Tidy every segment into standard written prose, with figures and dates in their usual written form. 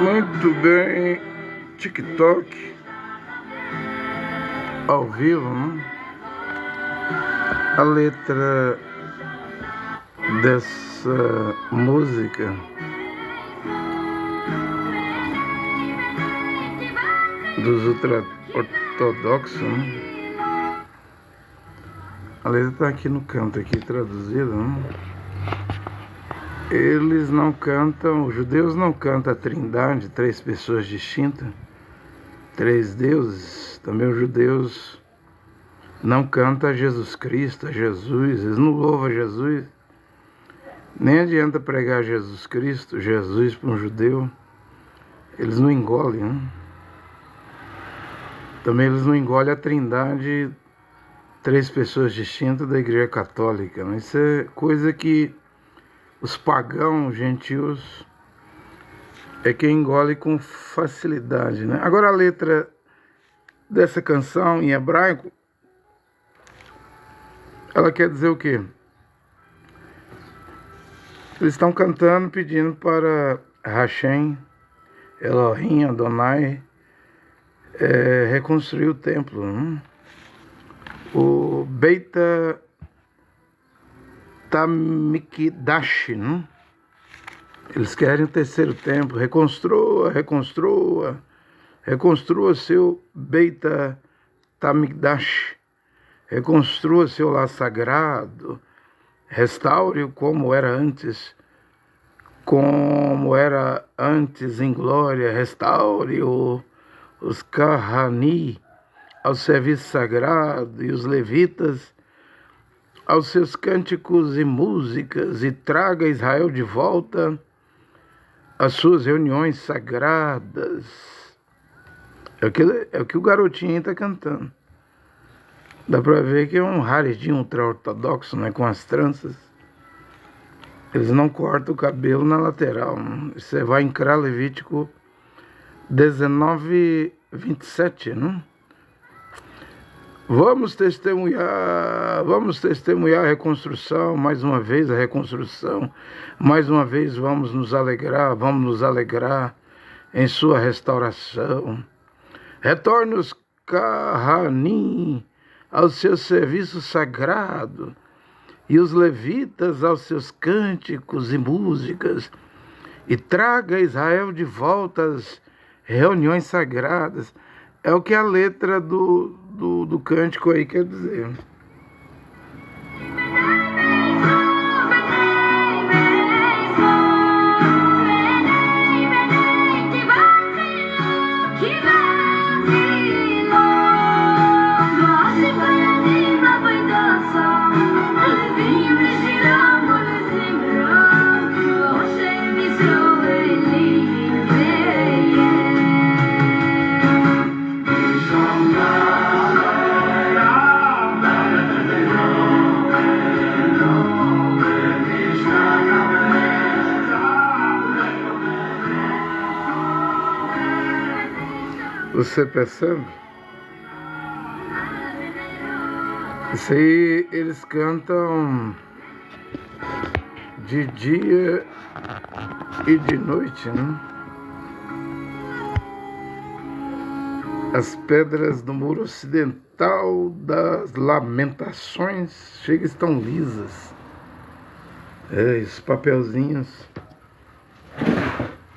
Muito bem, TikTok ao vivo, né? A letra dessa música dos ultra-ortodoxos, né? A letra está aqui no canto, aqui traduzida, né? Eles não cantam, os judeus não cantam a trindade, três pessoas distintas, três deuses. Também os judeus não cantam a Jesus Cristo, a Jesus, eles não louvam a Jesus. Nem adianta pregar Jesus Cristo, Jesus para um judeu, eles não engolem, né? Também eles não engolem a trindade, três pessoas distintas da Igreja Católica, né? Isso é coisa que os pagãos, gentios, é quem engole com facilidade, né? Agora a letra dessa canção em hebraico, ela quer dizer o quê? Eles estão cantando, pedindo para Hashem, Elohim, Adonai, reconstruir o templo, né? O Beit Hamikdash, né? Eles querem o terceiro templo. Reconstrua seu Beit Hamikdash. Reconstrua seu lar sagrado. Restaure-o como era antes em glória. Restaure os Kahani ao serviço sagrado e os levitas aos seus cânticos e músicas, e traga Israel de volta às suas reuniões sagradas. É o que o garotinho está cantando. Dá para ver que é um haredinho ultra-ortodoxo, né, com as tranças. Eles não cortam o cabelo na lateral, né? Você vai em Levítico 19, 27, né? Vamos testemunhar a reconstrução, mais uma vez a reconstrução, mais uma vez vamos nos alegrar em sua restauração. Retorne os Kahanim aos seus serviços sagrados e os levitas aos seus cânticos e músicas, e traga Israel de volta às reuniões sagradas. É o que a letra do cântico aí quer dizer. Você percebe? Isso aí eles cantam de dia e de noite, né? As pedras do muro ocidental das Lamentações estão lisas. Esses papelzinhos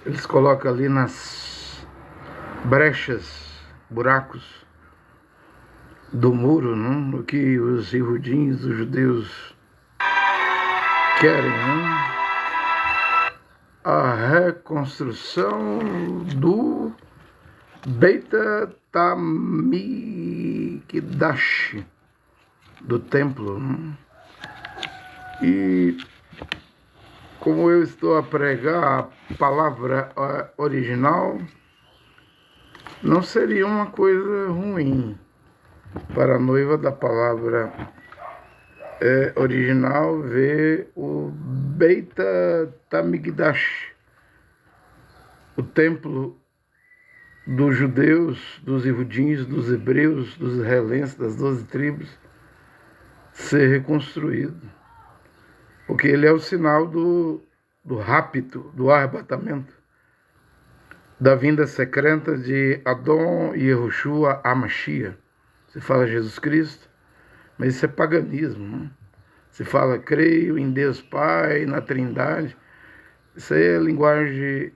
eles colocam ali nas brechas, buracos do muro, não? O que os irudinhos, os judeus querem, não? A reconstrução do Beit Hamikdash, do templo, não? E como eu estou a pregar a palavra original, não seria uma coisa ruim para a noiva da palavra original ver o Beit Hamikdash, o templo dos judeus, dos irudins, dos hebreus, dos israelenses, das 12 tribos, ser reconstruído. Porque ele é o sinal do rapto, do arrebatamento. da vinda secreta de Adon Yehoshua HaMashiach. Se fala Jesus Cristo, mas isso é paganismo, né? Se fala, creio em Deus Pai, na Trindade. Isso aí é a linguagem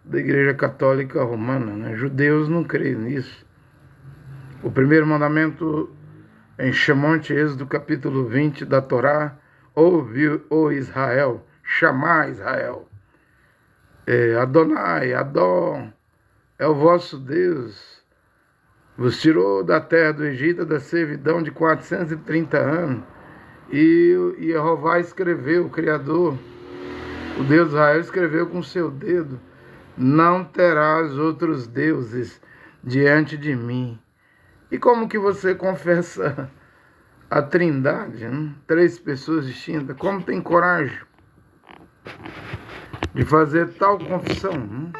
da Igreja Católica Romana, né? Judeus não creem nisso. O primeiro mandamento em Shemot, Êxodo capítulo 20 da Torá: ouve, ó Israel, chamar Israel. Adonai, Adon, é o vosso Deus. Vos tirou da terra do Egito, da servidão de 430 anos. E Jeová escreveu, o Criador, o Deus de Israel, escreveu com seu dedo: não terás outros deuses diante de mim. E como que você confessa a Trindade, né? 3 pessoas distintas? Como tem coragem de fazer tal confissão, né?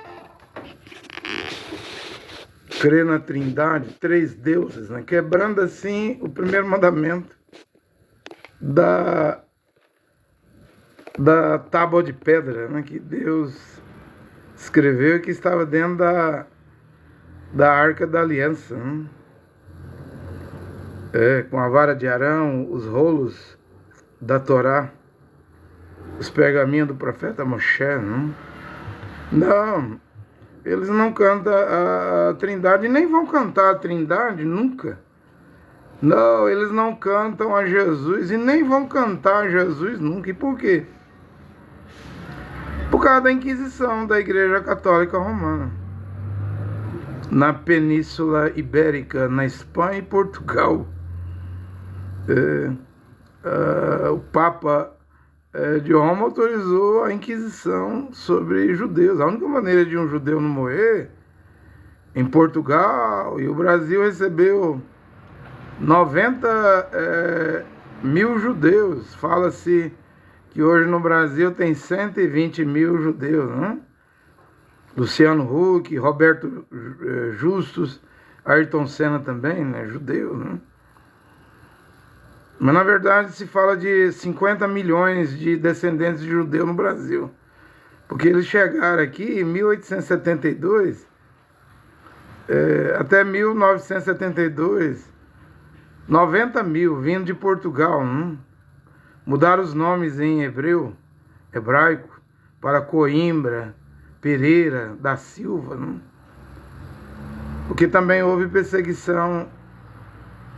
Crer na Trindade, 3 deuses, né? Quebrando assim o primeiro mandamento da tábua de pedra, né, que Deus escreveu e que estava dentro da Arca da Aliança, né? Com a vara de Arão, os rolos da Torá, os pergaminhos do profeta Moshe, né? Não, eles não cantam a Trindade, nem vão cantar a Trindade nunca. Não, eles não cantam a Jesus e nem vão cantar a Jesus nunca. E por quê? Por causa da Inquisição da Igreja Católica Romana. Na Península Ibérica, na Espanha e Portugal. O Papa de Roma autorizou a Inquisição sobre judeus. A única maneira de um judeu não morrer, em Portugal, e o Brasil recebeu 90 mil judeus. Fala-se que hoje no Brasil tem 120 mil judeus, né? Luciano Huck, Roberto Justus, Ayrton Senna também, né? Judeu, né? Mas na verdade se fala de 50 milhões de descendentes de judeu no Brasil. Porque eles chegaram aqui em 1872, até 1972, 90 mil vindo de Portugal, né? Mudaram os nomes em hebraico, para Coimbra, Pereira, da Silva, né? Porque também houve perseguição,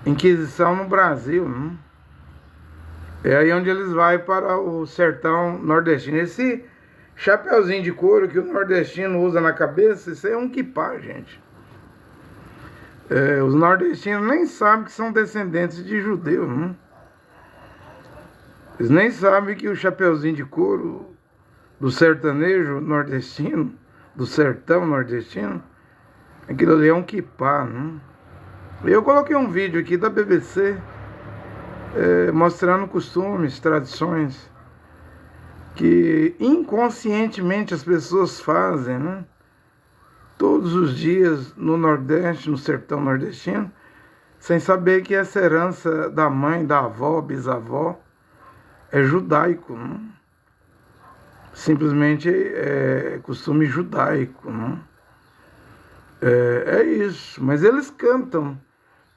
Inquisição no Brasil, né? É aí onde eles vão para o sertão nordestino. Esse chapeuzinho de couro que o nordestino usa na cabeça, isso aí é um quipá, gente. Os nordestinos nem sabem que são descendentes de judeus, né? Eles nem sabem que o chapeuzinho de couro do sertanejo nordestino, do sertão nordestino, aquilo ali é um quipá, né? Eu coloquei um vídeo aqui da BBC mostrando costumes, tradições que inconscientemente as pessoas fazem, né? Todos os dias no Nordeste, no sertão nordestino, sem saber que essa herança da mãe, da avó, bisavó, é judaico, né? Simplesmente é costume judaico, né? É isso, mas eles cantam,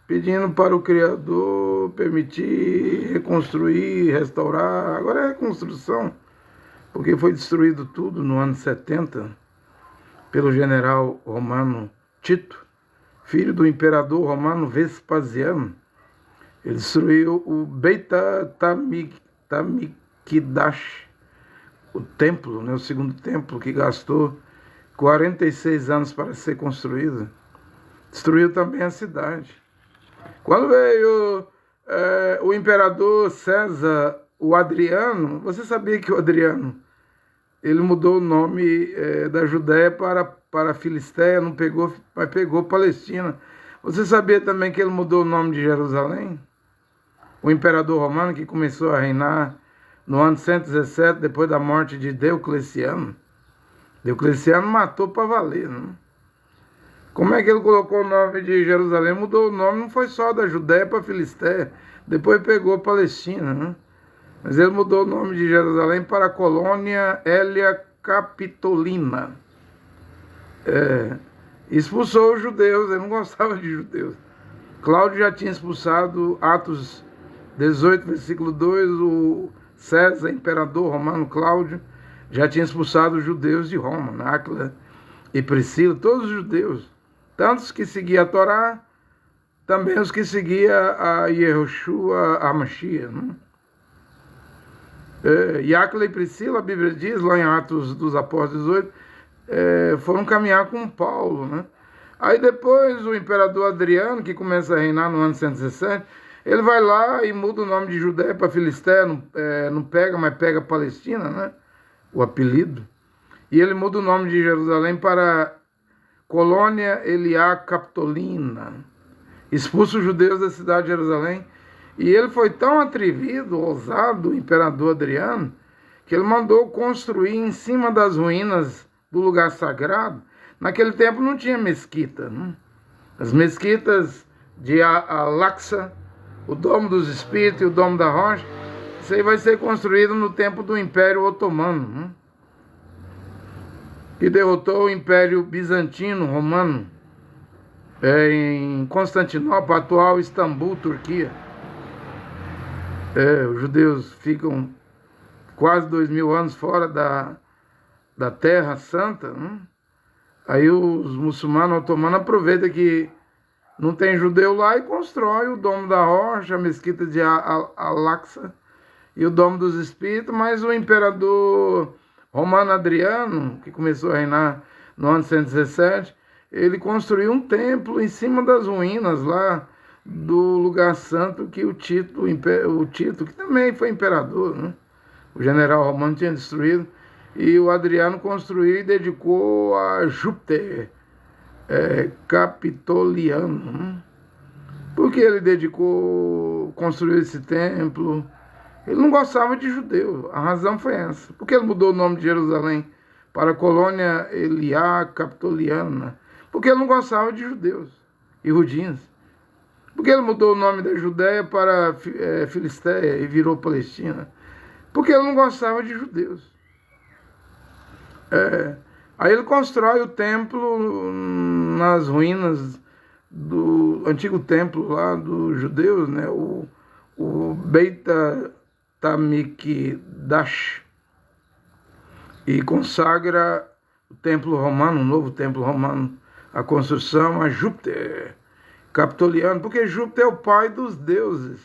pedindo para o Criador permitir reconstruir, restaurar. Agora é reconstrução, porque foi destruído tudo no ano 70, pelo general romano Tito, filho do imperador romano Vespasiano. Ele destruiu o Beit Hamikdash, o templo, né, o segundo templo, que gastou 46 anos para ser construído. Destruiu também a cidade. Quando veio o imperador César, o Adriano, você sabia que o Adriano, ele mudou o nome da Judéia para a Filistéia, não pegou, mas pegou Palestina. Você sabia também que ele mudou o nome de Jerusalém? O imperador romano que começou a reinar no ano 117, depois da morte de Diocleciano. Diocleciano matou para valer, né? Como é que ele colocou o nome de Jerusalém? Mudou o nome, não foi só da Judéia para a Filistéia, depois pegou Palestina, né? Mas ele mudou o nome de Jerusalém para a colônia Hélia Capitolina. expulsou os judeus, ele não gostava de judeus. Cláudio já tinha expulsado, Atos 18, versículo 2, o César, imperador romano Cláudio, já tinha expulsado os judeus de Roma, né? Áquila e Priscila, todos os judeus, tantos que seguiam a Torá, também os que seguiam a Yehoshua, a Mashiach, né? E Áquila e Priscila, a Bíblia diz, lá em Atos dos Apóstolos 18, foram caminhar com Paulo, né? Aí depois o imperador Adriano, que começa a reinar no ano 117, ele vai lá e muda o nome de Judéia para Filistéia, não pega, mas pega Palestina, né? O apelido. E ele muda o nome de Jerusalém para Colônia Eliá Capitolina. Expulsa os judeus da cidade de Jerusalém. E ele foi tão atrevido, ousado, o imperador Adriano, que ele mandou construir em cima das ruínas do lugar sagrado. Naquele tempo não tinha mesquita, né? As mesquitas de Al-Aqsa, o Domo dos Espíritos e o Domo da Rocha, isso aí vai ser construído no tempo do Império Otomano, né? Que derrotou o Império Bizantino Romano em Constantinopla, atual Istambul, Turquia. Os judeus ficam quase 2000 anos fora da Terra Santa, né? Aí os muçulmanos otomanos aproveitam que não tem judeu lá e constrói o Domo da Rocha, a mesquita de Al-Aqsa e o Domo dos Espíritos, mas o imperador romano Adriano, que começou a reinar no ano 117, ele construiu um templo em cima das ruínas lá do lugar santo que o Tito, que também foi imperador, né? O general romano tinha destruído, e o Adriano construiu e dedicou a Júpiter Capitoliano, né? Por que ele construiu esse templo? Ele não gostava de judeu, a razão foi essa. Por que ele mudou o nome de Jerusalém para a Colônia Eliá Capitoliana? Porque ele não gostava de judeus e rudins. Por que ele mudou o nome da Judéia para Filistéia e virou Palestina? Porque ele não gostava de judeus. Aí ele constrói o templo nas ruínas do antigo templo lá dos judeus, né? O Beit Hamikdash, e consagra o templo romano, o novo templo romano, a construção a Júpiter Capitoliano, porque Júpiter é o pai dos deuses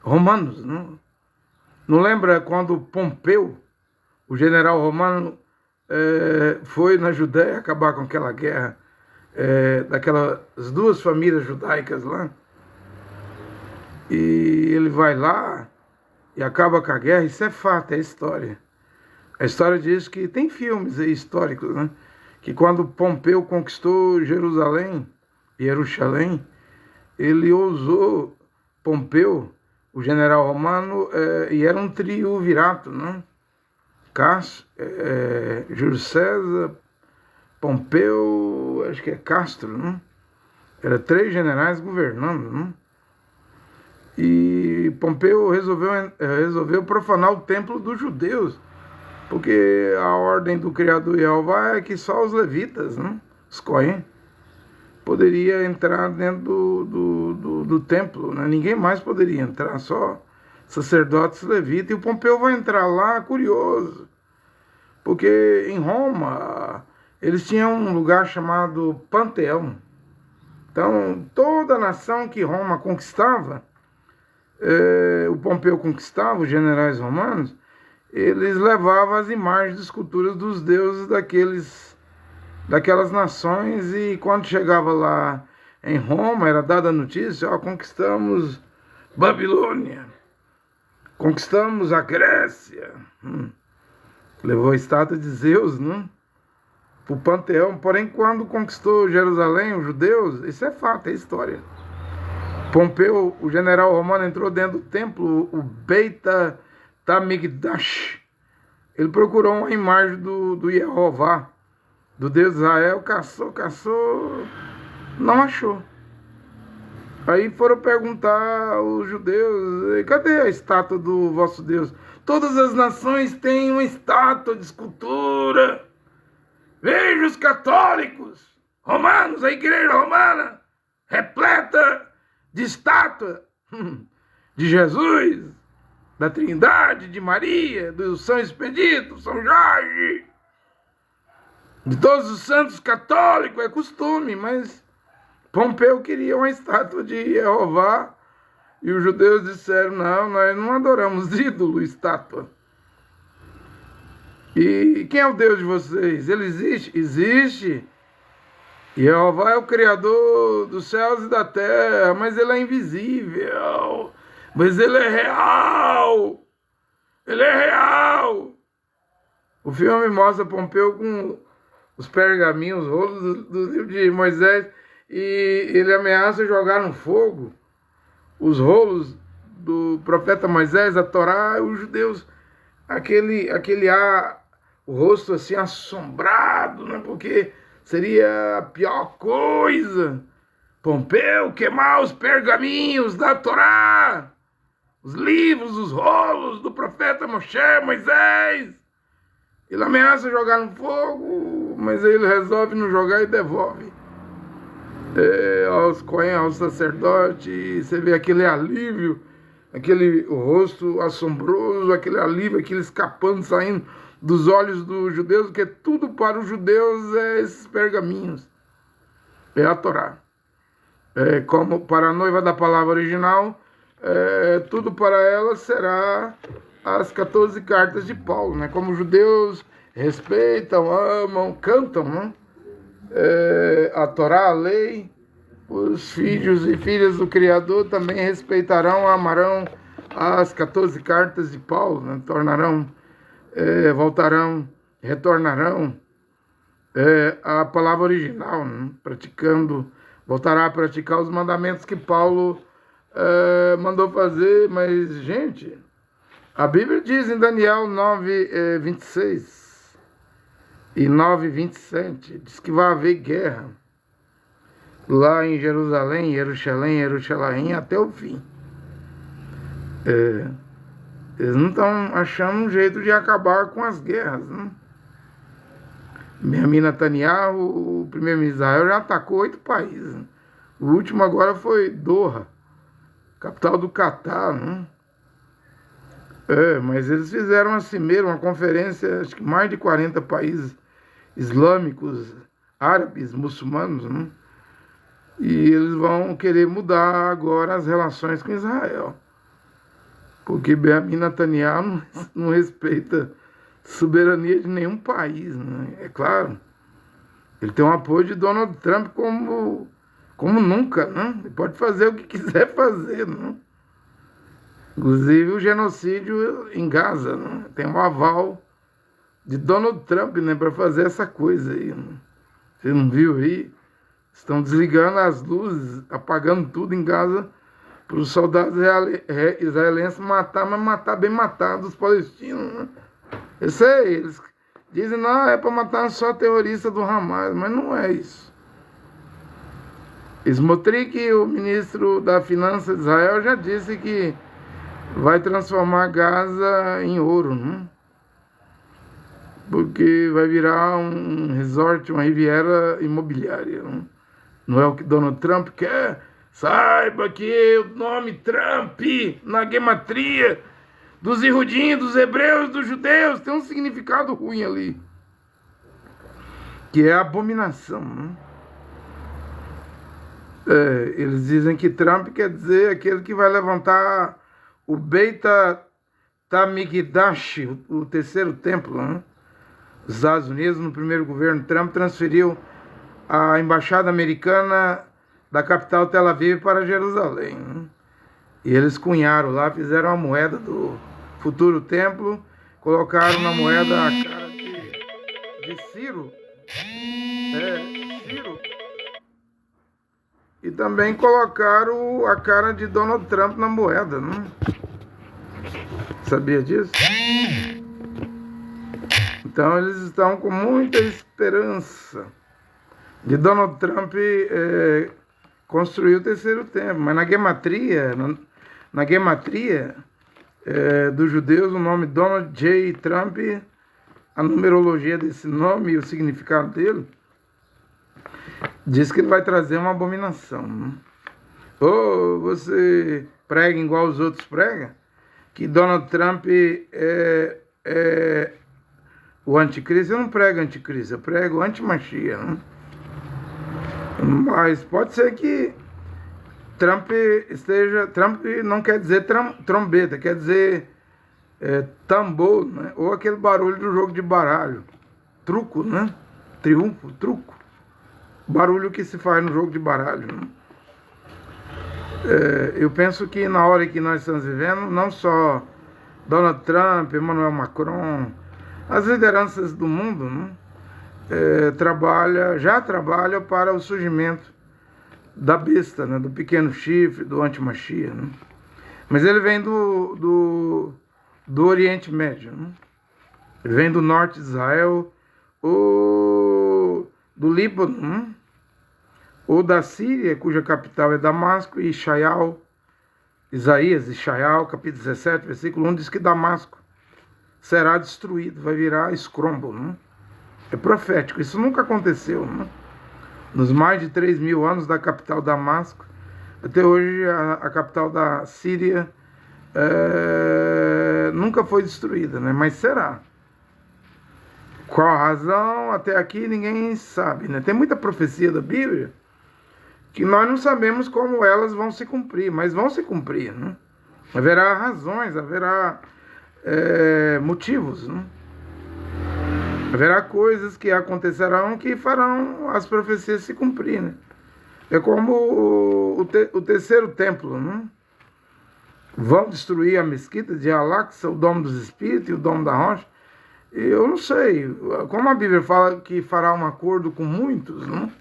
romanos, não? Não lembra quando Pompeu, o general romano, foi na Judéia acabar com aquela guerra daquelas duas famílias judaicas lá? E ele vai lá e acaba com a guerra. Isso é fato, é história. A história diz que tem filmes aí históricos, né? Que quando Pompeu conquistou Jerusalém, ele ousou, Pompeu, o general romano, e era um triunvirato, né? Júlio César, Pompeu, acho que é Castro, né? Eram 3 generais governando, né? E Pompeu resolveu profanar o templo dos judeus, porque a ordem do Criador Jeová é que só os levitas, né? Os Cohen, poderia entrar dentro do templo, né? Ninguém mais poderia entrar, só sacerdotes levitas. E o Pompeu vai entrar lá, curioso, porque em Roma eles tinham um lugar chamado Panteão. Então toda a nação que Roma conquistava, o Pompeu conquistava, os generais romanos, eles levavam as imagens de esculturas dos deuses daquelas nações, e quando chegava lá em Roma, era dada a notícia: conquistamos Babilônia, conquistamos a Grécia. Levou a estátua de Zeus, né, para o Panteão. Porém, quando conquistou Jerusalém, os judeus, isso é fato, é história. Pompeu, o general romano, entrou dentro do templo, o Beit Hamikdash. Ele procurou uma imagem do Jeová, do Deus de Israel, caçou, não achou. Aí foram perguntar aos judeus: cadê a estátua do vosso Deus? Todas as nações têm uma estátua de escultura. Veja os católicos romanos, a igreja romana, repleta de estátua de Jesus, da Trindade, de Maria, do São Expedito, São Jorge, de todos os santos católicos, é costume, mas Pompeu queria uma estátua de Jeová e os judeus disseram, não, nós não adoramos ídolo, estátua. E quem é o Deus de vocês? Ele existe? Existe. Jeová é o Criador dos céus e da terra, mas ele é invisível. Mas ele é real. Ele é real. O filme mostra Pompeu com os pergaminhos, os rolos do livro de Moisés, e ele ameaça jogar no fogo os rolos do profeta Moisés, a Torá, os judeus, o rosto assim assombrado, né? Porque seria a pior coisa. Pompeu queimar os pergaminhos da Torá, os livros, os rolos do profeta Moisés. Ele ameaça jogar no fogo, mas aí ele resolve não jogar e devolve aos coen, aos sacerdotes. Você vê aquele alívio, o rosto assombroso, aquele alívio, aquele escapando, saindo dos olhos dos judeus, porque tudo para os judeus é esses pergaminhos, é a Torá. Como para a noiva da palavra original, tudo para ela será as 14 cartas de Paulo, né? Como os judeus respeitam, amam, cantam, né? A Torá, a lei, os filhos e filhas do Criador também respeitarão, amarão as 14 cartas de Paulo, né? Voltarão, retornarão à palavra original, né? Voltará a praticar os mandamentos que Paulo mandou fazer. Mas, gente, a Bíblia diz em Daniel 9, 26 e 9, 27, diz que vai haver guerra lá em Jerusalém, Jerusalém, até o fim. Eles não estão achando um jeito de acabar com as guerras, né? Benjamin Netanyahu, o primeiro-ministro de Israel, já atacou 8 países. Né? O último agora foi Doha, capital do Catar, né? Mas eles fizeram assim mesmo, uma conferência, acho que mais de 40 países islâmicos, árabes, muçulmanos, né? E eles vão querer mudar agora as relações com Israel. Porque Benjamin Netanyahu não respeita soberania de nenhum país, né? É claro. Ele tem o apoio de Donald Trump como nunca, né? Ele pode fazer o que quiser fazer, né? Inclusive o genocídio em Gaza, né? Tem um aval de Donald Trump, né, para fazer essa coisa aí, né? Você não viu aí? Estão desligando as luzes, apagando tudo em Gaza para os soldados israelenses matar, mas matar bem matado os palestinos, né? Eu sei, eles dizem, não, é para matar só terrorista do Hamas, mas não é isso. Smotrich, o ministro da Finança de Israel, já disse que vai transformar Gaza em ouro, né? Porque vai virar um resort, uma riviera imobiliária, né? Não é o que Donald Trump quer? Saiba que o nome Trump, na gematria dos ihudim, dos hebreus, dos judeus, tem um significado ruim ali, que é abominação, né? Eles dizem que Trump quer dizer aquele que vai levantar o Beit HaMikdash, o terceiro templo, né? Os Estados Unidos, no primeiro governo Trump, transferiu a embaixada americana da capital Tel Aviv para Jerusalém, né? E eles cunharam lá, fizeram a moeda do futuro templo, colocaram na moeda a cara de Ciro, Ciro, e também colocaram a cara de Donald Trump na moeda, né? Sabia disso? Então eles estão com muita esperança de Donald Trump construir o terceiro templo. Mas na gematria dos judeus, o nome Donald J. Trump, a numerologia desse nome e o significado dele, Diz que ele vai trazer uma abominação, né? Ou você prega igual os outros pregam, que Donald Trump é o anticristo. Eu não prego anticristo, eu prego anti-machia, né? Mas pode ser que Trump não quer dizer trombeta, quer dizer tambor, né? Ou aquele barulho do jogo de baralho. Truco, né? Triunfo, truco. Barulho que se faz no jogo de baralho, né? Eu penso que na hora que nós estamos vivendo, não só Donald Trump, Emmanuel Macron, as lideranças do mundo, né? Já trabalham para o surgimento da besta, né? Do pequeno chifre, do antimachia, né? Mas ele vem do Oriente Médio, né? Ele vem do norte de Israel, ou do Líbano, né? Ou da Síria, cuja capital é Damasco, e Isaías, capítulo 17, versículo 1, diz que Damasco será destruído, vai virar escrombo, né? É profético, isso nunca aconteceu, né? Nos mais de 3.000 anos da capital Damasco, até hoje a capital da Síria nunca foi destruída, né? Mas será. Qual a razão? Até aqui ninguém sabe, né? Tem muita profecia da Bíblia que nós não sabemos como elas vão se cumprir, mas vão se cumprir, né? Haverá razões, haverá motivos, né? Haverá coisas que acontecerão que farão as profecias se cumprir, né? É como o terceiro templo, né? Vão destruir a mesquita de Al-Aqsa, o Domo dos Espíritos e o Domo da Rocha. Eu não sei, como a Bíblia fala que fará um acordo com muitos, né?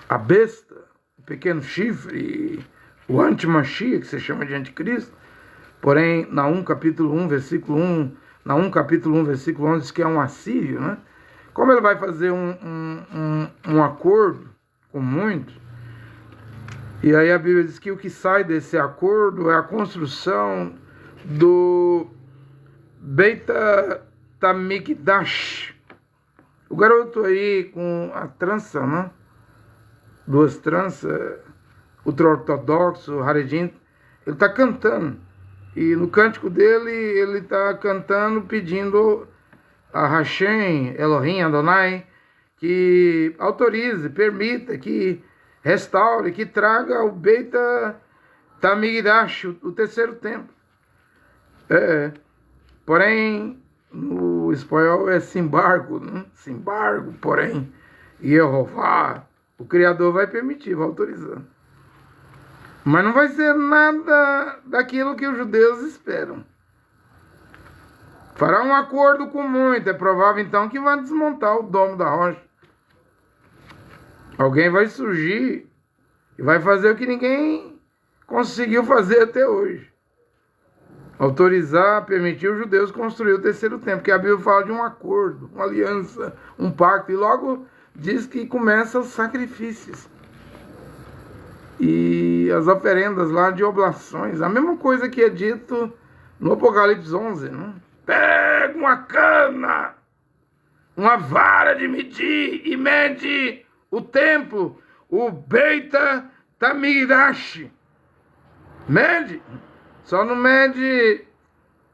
A besta, o pequeno chifre, o antimachia, que se chama de anticristo. Porém, Naum capítulo 1, versículo 1, Naum capítulo 1, versículo 11, diz que é um assírio, né? Como ele vai fazer um acordo com muitos, e aí a Bíblia diz que o que sai desse acordo é a construção do Beit HaMikdash. O garoto aí com a trança, né? Duas tranças, ultra-ortodoxo, Haredim, ele está cantando. E no cântico dele, ele está cantando, pedindo a Hashem, Elohim, Adonai, que autorize, permita, que restaure, que traga o Beit HaMikdash, o terceiro templo. Porém, no espanhol é Simbargo, né? Simbargo, porém, Yehová, o Criador vai permitir, vai autorizar. Mas não vai ser nada daquilo que os judeus esperam. Fará um acordo com muito. É provável, então, que vai desmontar o Domo da Rocha. Alguém vai surgir e vai fazer o que ninguém conseguiu fazer até hoje. Autorizar, permitir os judeus construir o terceiro templo. Porque a Bíblia fala de um acordo, uma aliança, um pacto. E logo diz que começa os sacrifícios. E as oferendas lá de oblações. A mesma coisa que é dito no Apocalipse 11, né? Pega uma cana, uma vara de medir e mede o templo, o Beit HaMikdash. Mede. Só não mede,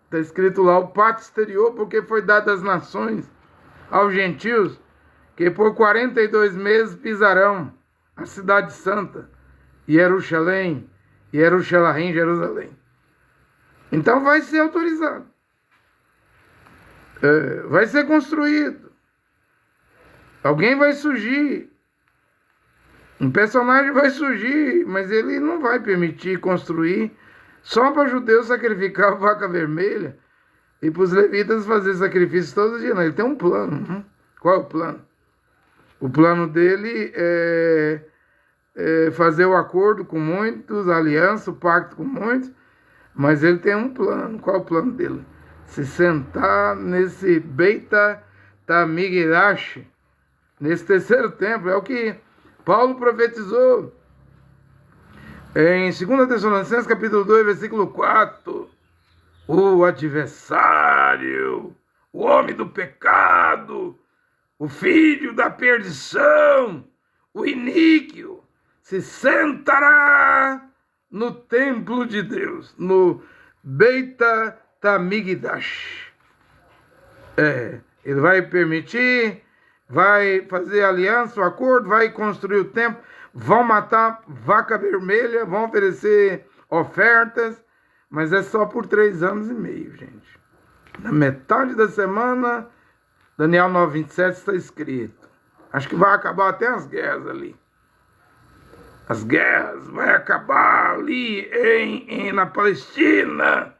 está escrito lá, o pátio exterior, porque foi dado às nações, aos gentios, que por 42 meses pisarão a cidade santa, Jerusalém, Jerusalém. Então vai ser autorizado. Vai ser construído. Alguém vai surgir. Um personagem vai surgir, mas ele não vai permitir construir só para os judeus sacrificar a vaca vermelha e para os levitas fazer sacrifícios todos os dias. Não, ele tem um plano. Qual é o plano? O plano dele é fazer o acordo com muitos, a aliança, o pacto com muitos, mas ele tem um plano. Qual é o plano dele? Se sentar nesse Beit HaMikdash, nesse terceiro templo. É o que Paulo profetizou em 2 Tessalonicenses capítulo 2, versículo 4. O adversário, o homem do pecado, o o filho da perdição, o iníquo, se sentará no templo de Deus, no Beit Tamigdash. Ele vai permitir, vai fazer aliança, o acordo, vai construir o templo, vão matar vaca vermelha, vão oferecer ofertas, mas é só por 3 anos e meio, gente. Na metade da semana, Daniel 9:27 está escrito. Acho que vai acabar até as guerras ali. As guerras vai acabar ali na Palestina,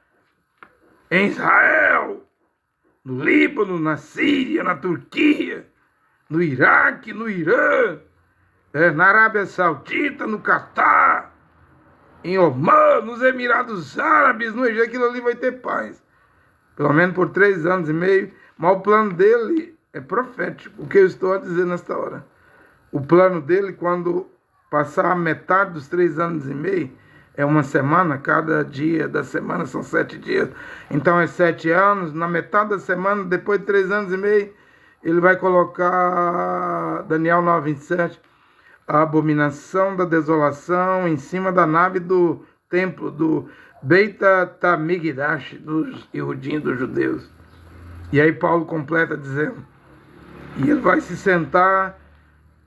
em Israel, no Líbano, na Síria, na Turquia, no Iraque, no Irã, na Arábia Saudita, no Catar, em Omã, nos Emirados Árabes, no Egito. Aquilo ali vai ter paz. Pelo menos por 3 anos e meio. Mas o plano dele é profético, o que eu estou a dizer nesta hora. O plano dele, quando passar a metade dos 3 anos e meio, é uma semana, cada dia da semana são 7 dias. Então é 7 anos, na metade da semana, depois de 3 anos e meio, ele vai colocar Daniel 9:27, a abominação da desolação em cima da nave do templo, do Beit Tamigdash, dos Yehudim, dos judeus. E aí Paulo completa dizendo, e ele vai se sentar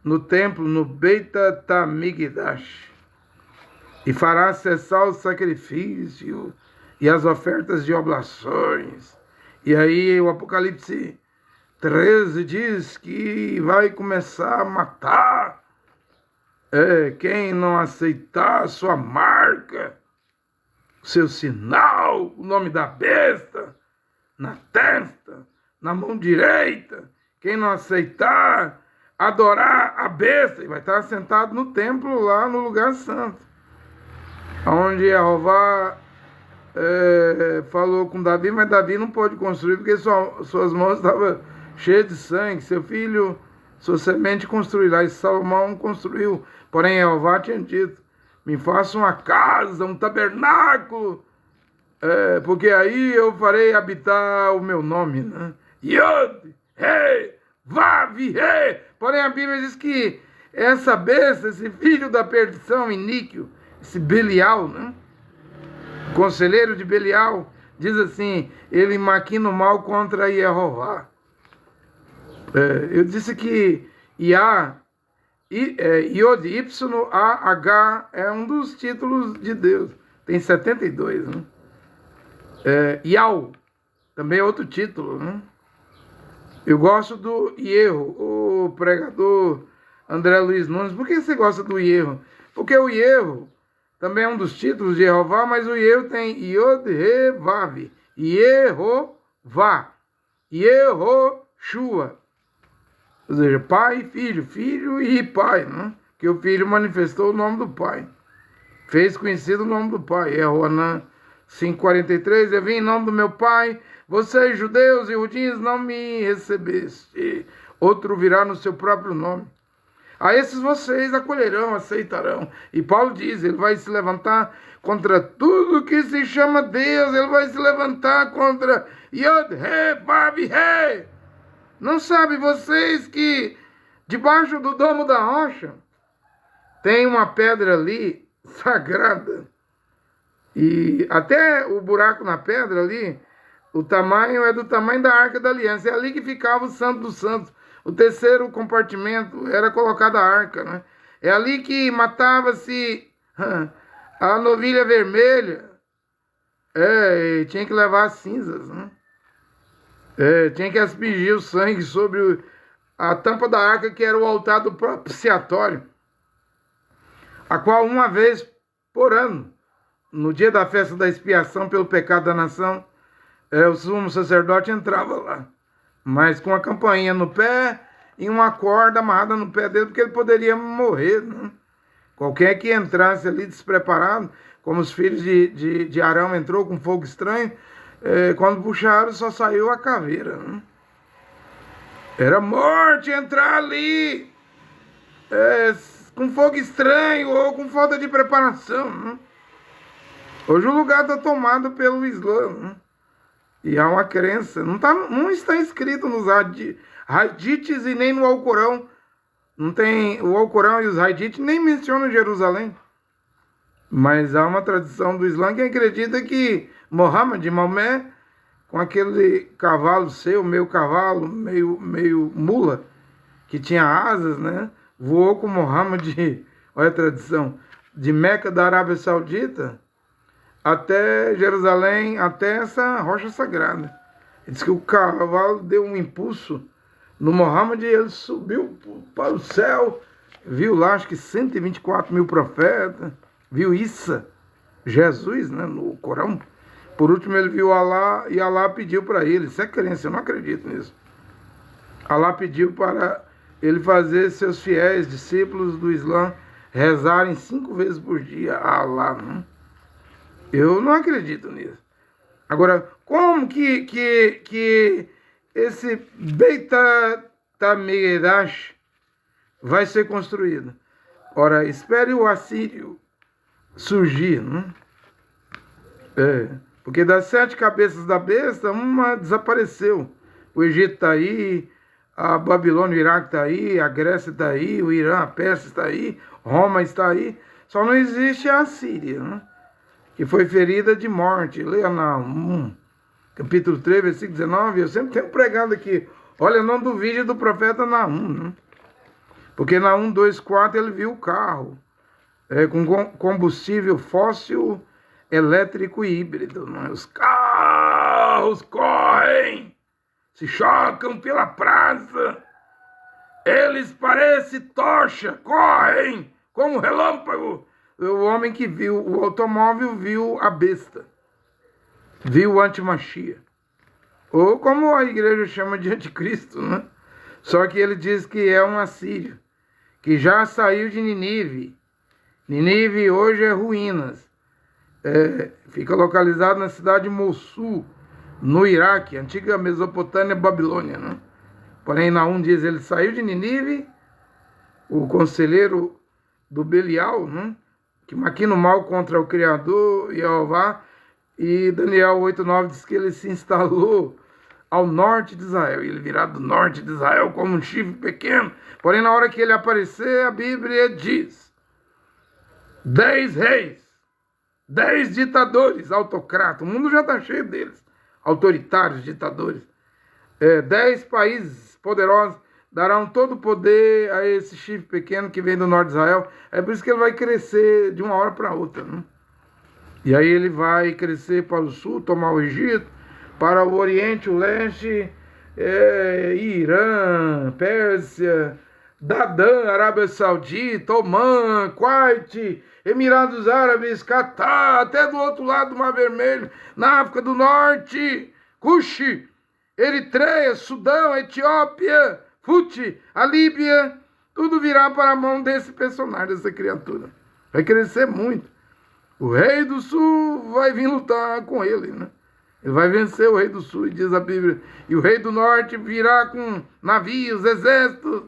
no templo, no Beit Tamigdash, e fará cessar o sacrifício e as ofertas de oblações. E aí o Apocalipse 13 diz que vai começar a matar quem não aceitar a sua marca, seu sinal, o nome da besta, na testa, na mão direita. Quem não aceitar, adorar a besta, e vai estar sentado no templo lá no lugar santo, onde Jeová falou com Davi, mas Davi não pôde construir porque suas mãos estavam cheias de sangue. Seu filho, sua semente construirá. E Salomão construiu. Porém Jeová tinha dito, me faça uma casa, um tabernáculo, porque aí eu farei habitar o meu nome, né? Yod, Rei, Vav, Rei. Porém a Bíblia diz que essa besta, esse filho da perdição, iníquo, esse Belial, né? O conselheiro de Belial, diz assim, ele maquina o mal contra Jeová. Eu disse que Yod, Y, A, H é um dos títulos de Deus. Tem 72, né? Yau, também é outro título, né? Eu gosto do Ierro, o pregador André Luiz Nunes. Por que você gosta do Ierro? Porque o Ierro também é um dos títulos de Jeová, mas o Ierro tem Yod, Re, Vav, Yehová, Yehoshua. Ou seja, pai e filho, filho e pai, né? Que o filho manifestou o nome do pai. Fez conhecido o nome do pai. Ronan 5:43, eu vim em nome do meu pai, vocês judeus e judins não me recebeste. Outro virá no seu próprio nome. A esses vocês acolherão, aceitarão. E Paulo diz, ele vai se levantar contra tudo que se chama Deus, ele vai se levantar contra Yod, Re, Vav, Re. Não sabem vocês que debaixo do domo da rocha tem uma pedra ali sagrada? E até o buraco na pedra ali, o tamanho é do tamanho da Arca da Aliança. É ali que ficava o Santo dos Santos. O terceiro compartimento era colocada a arca, né? É ali que matava-se a novilha vermelha. E tinha que levar as cinzas, né? Tinha que aspergir o sangue sobre a tampa da arca, que era o altar do propiciatório, a qual uma vez por ano, no dia da festa da expiação pelo pecado da nação, o sumo sacerdote entrava lá, mas com a campainha no pé e uma corda amarrada no pé dele, porque ele poderia morrer, né? Qualquer que entrasse ali despreparado, como os filhos de Arão entrou com fogo estranho, quando puxaram só saiu a caveira, né? Era morte entrar ali com fogo estranho ou com falta de preparação, né? Hoje o lugar está tomado pelo Islã, né? E há uma crença, não está escrito nos hadiths e nem no Alcorão. Não tem, o Alcorão e os hadiths nem mencionam Jerusalém. Mas há uma tradição do Islã que acredita que Maomé, com aquele cavalo seu, meio cavalo, meio mula, que tinha asas, né? Voou com Muhammad, olha a tradição, de Meca, da Arábia Saudita, até Jerusalém, até essa rocha sagrada. Ele diz que o cavalo deu um impulso no Muhammad e ele subiu para o céu, viu lá, acho que 124 mil profetas, viu Isa, Jesus, né, no Corão. Por último, ele viu Alá e Alá pediu para ele. Isso é crença, eu não acredito nisso. Alá pediu para ele fazer seus fiéis discípulos do Islã rezarem 5 vezes por dia a Alá. Né? Eu não acredito nisso. Agora, como que esse Beit HaMikdash vai ser construído? Ora, espere o assírio surgir, né? Porque das 7 cabeças da besta, uma desapareceu. O Egito está aí, a Babilônia, o Iraque está aí, a Grécia está aí, o Irã, a Pérsia está aí, Roma está aí. Só não existe a Assíria, né? Que foi ferida de morte. Leia Naum, capítulo 3, versículo 19. Eu sempre tenho pregado aqui. Olha, não duvide do profeta Naum, né? Porque Naum 2,4 ele viu o carro com combustível fóssil, elétrico e híbrido. Né? Os carros correm, se chocam pela praça, eles parecem tocha, correm como relâmpago. O homem que viu o automóvel viu a besta, viu o antimachia, ou como a igreja chama de anticristo, né? Só que ele diz que é um assírio, que já saiu de Ninive. Ninive hoje é ruínas. Fica localizado na cidade de Mossul, no Iraque, antiga Mesopotâmia, Babilônia, né? Porém, Naum diz, ele saiu de Ninive, o conselheiro do Belial, né? Que maquina o mal contra o Criador, Jeová, e Daniel 8,9 diz que ele se instalou ao norte de Israel, ele virá do norte de Israel como um chifre pequeno. Porém, na hora que ele aparecer, a Bíblia diz, 10 reis, 10 ditadores, autocratas, o mundo já está cheio deles, autoritários, ditadores. 10 países poderosos darão todo o poder a esse chifre pequeno que vem do norte de Israel. É por isso que ele vai crescer de uma hora para outra. Né? E aí ele vai crescer para o sul, tomar o Egito, para o Oriente, o Leste, Irã, Pérsia, Dadã, Arábia Saudita, Omã, Kuwait, Emirados Árabes, Catar, até do outro lado do Mar Vermelho, na África do Norte, Cuxi, Eritreia, Sudão, Etiópia, Fute, a Líbia, tudo virá para a mão desse personagem, dessa criatura. Vai crescer muito. O rei do sul vai vir lutar com ele, né? Ele vai vencer o rei do sul, diz a Bíblia. E o rei do norte virá com navios, exércitos,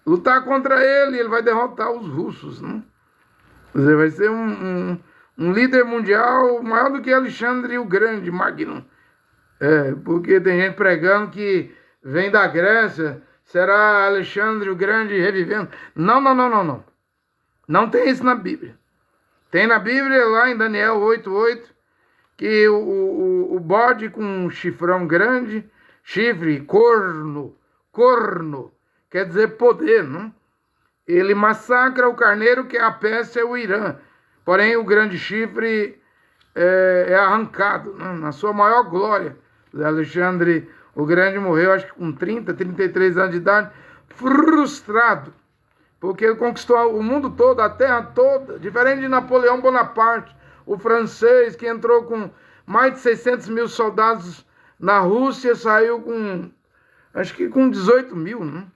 lutar contra ele, ele vai derrotar os russos, né? Quer dizer, vai ser um líder mundial maior do que Alexandre o Grande, Magno. Porque tem gente pregando que vem da Grécia, será Alexandre o Grande revivendo. Não. Não tem isso na Bíblia. Tem na Bíblia, lá em Daniel 8,8, que o bode com um chifrão grande, chifre, corno, quer dizer poder, não? Ele massacra o carneiro, que é a Pérsia e o Irã. Porém, o grande chifre é arrancado, né? Na sua maior glória. Alexandre o Grande morreu, acho que com 30, 33 anos de idade, frustrado, porque ele conquistou o mundo todo, a terra toda, diferente de Napoleão Bonaparte, o francês, que entrou com mais de 600 mil soldados na Rússia, saiu com, acho que com 18 mil, né?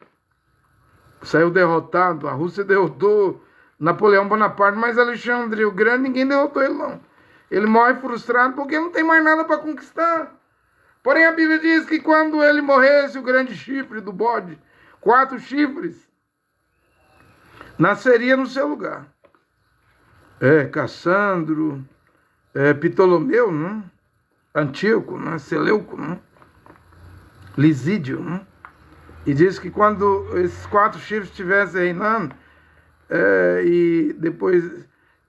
Saiu derrotado. A Rússia derrotou Napoleão Bonaparte, mas Alexandre o Grande, ninguém derrotou ele, não. Ele morre frustrado porque não tem mais nada para conquistar. Porém, a Bíblia diz que quando ele morresse, o grande chifre do bode, 4 chifres, nasceria no seu lugar. Cassandro, Ptolomeu, né? Antíoco, né? Seleuco, né? Lisídio, né? E diz que quando esses 4 chifres estivessem reinando, e depois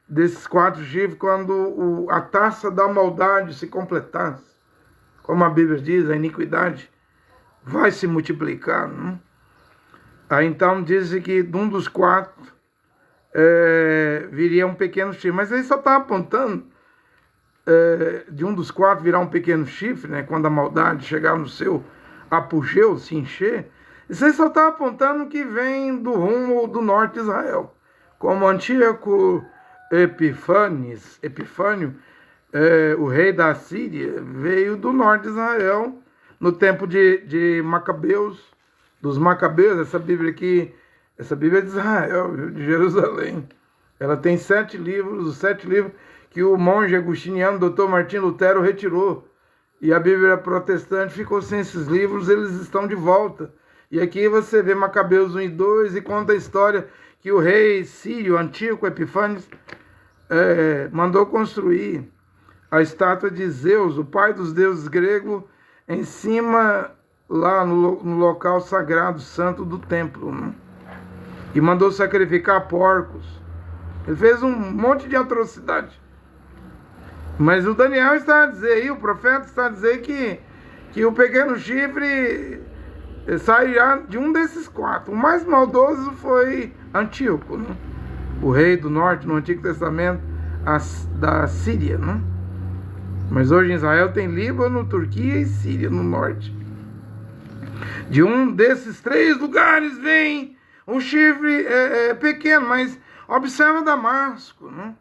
desses 4 chifres, quando a taça da maldade se completasse, como a Bíblia diz, a iniquidade vai se multiplicar, né? Aí então diz que de um dos 4 viria um pequeno chifre, mas aí só está apontando de um dos 4 virar um pequeno chifre, né? Quando a maldade chegar no seu apogeu, se encher. Isso aí só está apontando que vem do rumo do norte de Israel. Como Antíoco Epifânio, o rei da Síria, veio do norte de Israel no tempo de Macabeus, dos Macabeus. Essa Bíblia aqui, essa Bíblia é de Israel, de Jerusalém. Ela tem 7 livros, os 7 livros que o monge agustiniano, Dr. Martim Lutero, retirou. E a Bíblia protestante ficou sem esses livros, eles estão de volta. E aqui você vê Macabeus 1 e 2 e conta a história que o rei sírio, Antíoco Epifânios, mandou construir a estátua de Zeus, o pai dos deuses gregos, em cima, lá no local sagrado, santo do templo, né? E mandou sacrificar porcos. Ele fez um monte de atrocidade. Mas o Daniel está a dizer aí, o profeta está a dizer que o pequeno chifre sairá de um desses 4. O mais maldoso foi Antíoco, né? O rei do norte, no Antigo Testamento, da Síria, né? Mas hoje em Israel tem Líbano, Turquia e Síria no norte. De um desses 3 lugares vem um chifre pequeno, mas observa Damasco, né?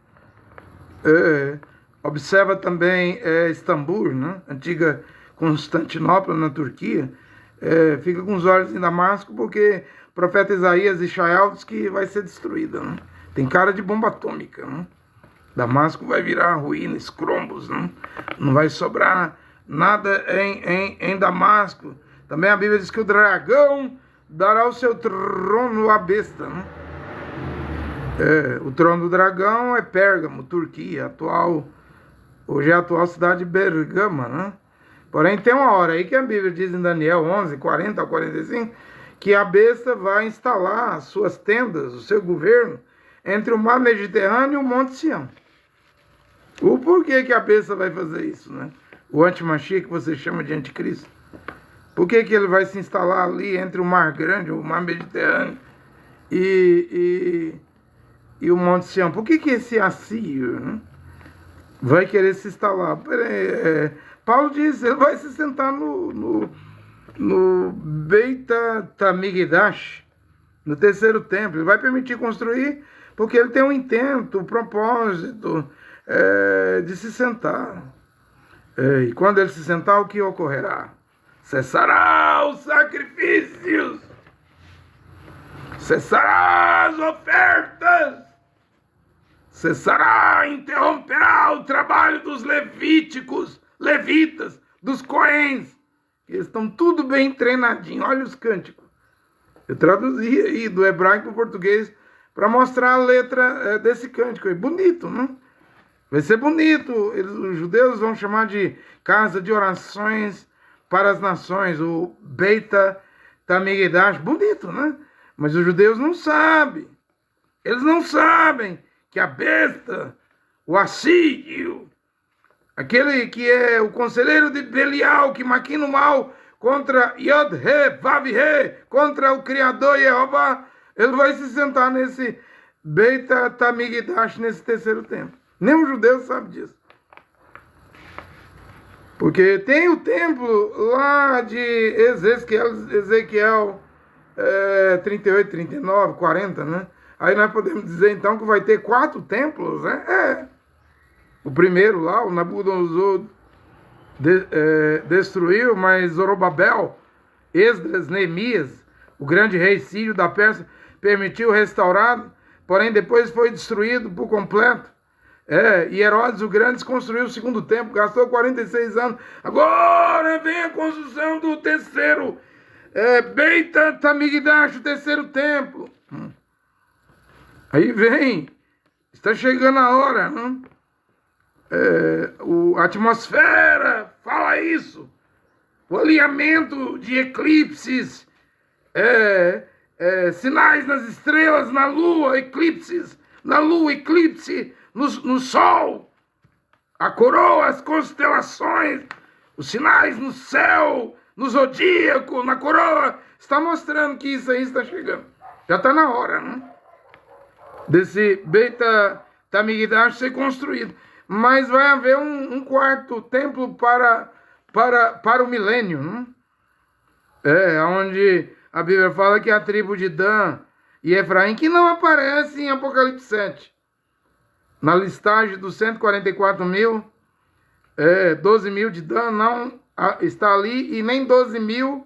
Observa também Istambul, né? Antiga Constantinopla, na Turquia. Fica com os olhos em Damasco, porque o profeta Isaías e Shael diz que vai ser destruída, né? Tem cara de bomba atômica, né? Damasco vai virar ruína, escrombos, né? Não vai sobrar nada em Damasco. Também a Bíblia diz que o dragão dará o seu trono à besta, né? O trono do dragão é Pérgamo, Turquia, hoje é a atual cidade de Bergama, né? Porém, tem uma hora aí que a Bíblia diz em Daniel 11, 40 a 45, que a besta vai instalar as suas tendas, o seu governo, entre o mar Mediterrâneo e o Monte Sião. O porquê que a besta vai fazer isso, né? O antimachia, que você chama de anticristo. Por que ele vai se instalar ali entre o mar grande, o mar Mediterrâneo e o Monte Sião? Por que esse assírio, né, vai querer se instalar? Paulo diz, ele vai se sentar no Beita Tamigdash, no terceiro templo. Ele vai permitir construir, porque ele tem um intento, um propósito de se sentar. E quando ele se sentar, o que ocorrerá? Cessará os sacrifícios, cessará as ofertas, cessará, interromperá o trabalho dos levitas, dos coens. Eles estão tudo bem treinadinhos. Olha os cânticos. Eu traduzi aí do hebraico para o português para mostrar a letra desse cântico. É bonito, né? Vai ser bonito. Os judeus vão chamar de casa de orações para as nações, o Beita Tamigdash. Bonito, né? Mas os judeus não sabem. Eles não sabem que a besta, o assírio, aquele que é o conselheiro de Belial, que maquina o mal contra Yod-He, Vav-He, contra o Criador Jeová, ele vai se sentar nesse Beita Tamigdash, nesse terceiro templo. Nem os judeus sabem disso. Porque tem o templo lá de Ezequiel 38, 39, 40, né? Aí nós podemos dizer então que vai ter 4 templos, né? O primeiro lá, o Nabucodonosor destruiu, mas Zorobabel, Esdras, Neemias, o grande rei sírio da Pérsia, permitiu restaurar, porém depois foi destruído por completo. E Herodes o Grande construiu o segundo templo, gastou 46 anos. Agora vem a construção do terceiro, Beita Tamigdash, o terceiro templo. Aí vem, está chegando a hora, né? A atmosfera fala isso. O alinhamento de eclipses, sinais nas estrelas, na lua, eclipses, na lua, eclipse, no sol, a coroa, as constelações, os sinais no céu, no zodíaco, na coroa, está mostrando que isso aí está chegando. Já está na hora, né? Desse Beit HaMikdash ser construído. Mas vai haver um quarto templo para o milênio, né? Onde a Bíblia fala que a tribo de Dan e Efraim, que não aparece em Apocalipse 7, na listagem dos 144 mil, 12 mil de Dan não está ali, e nem 12 mil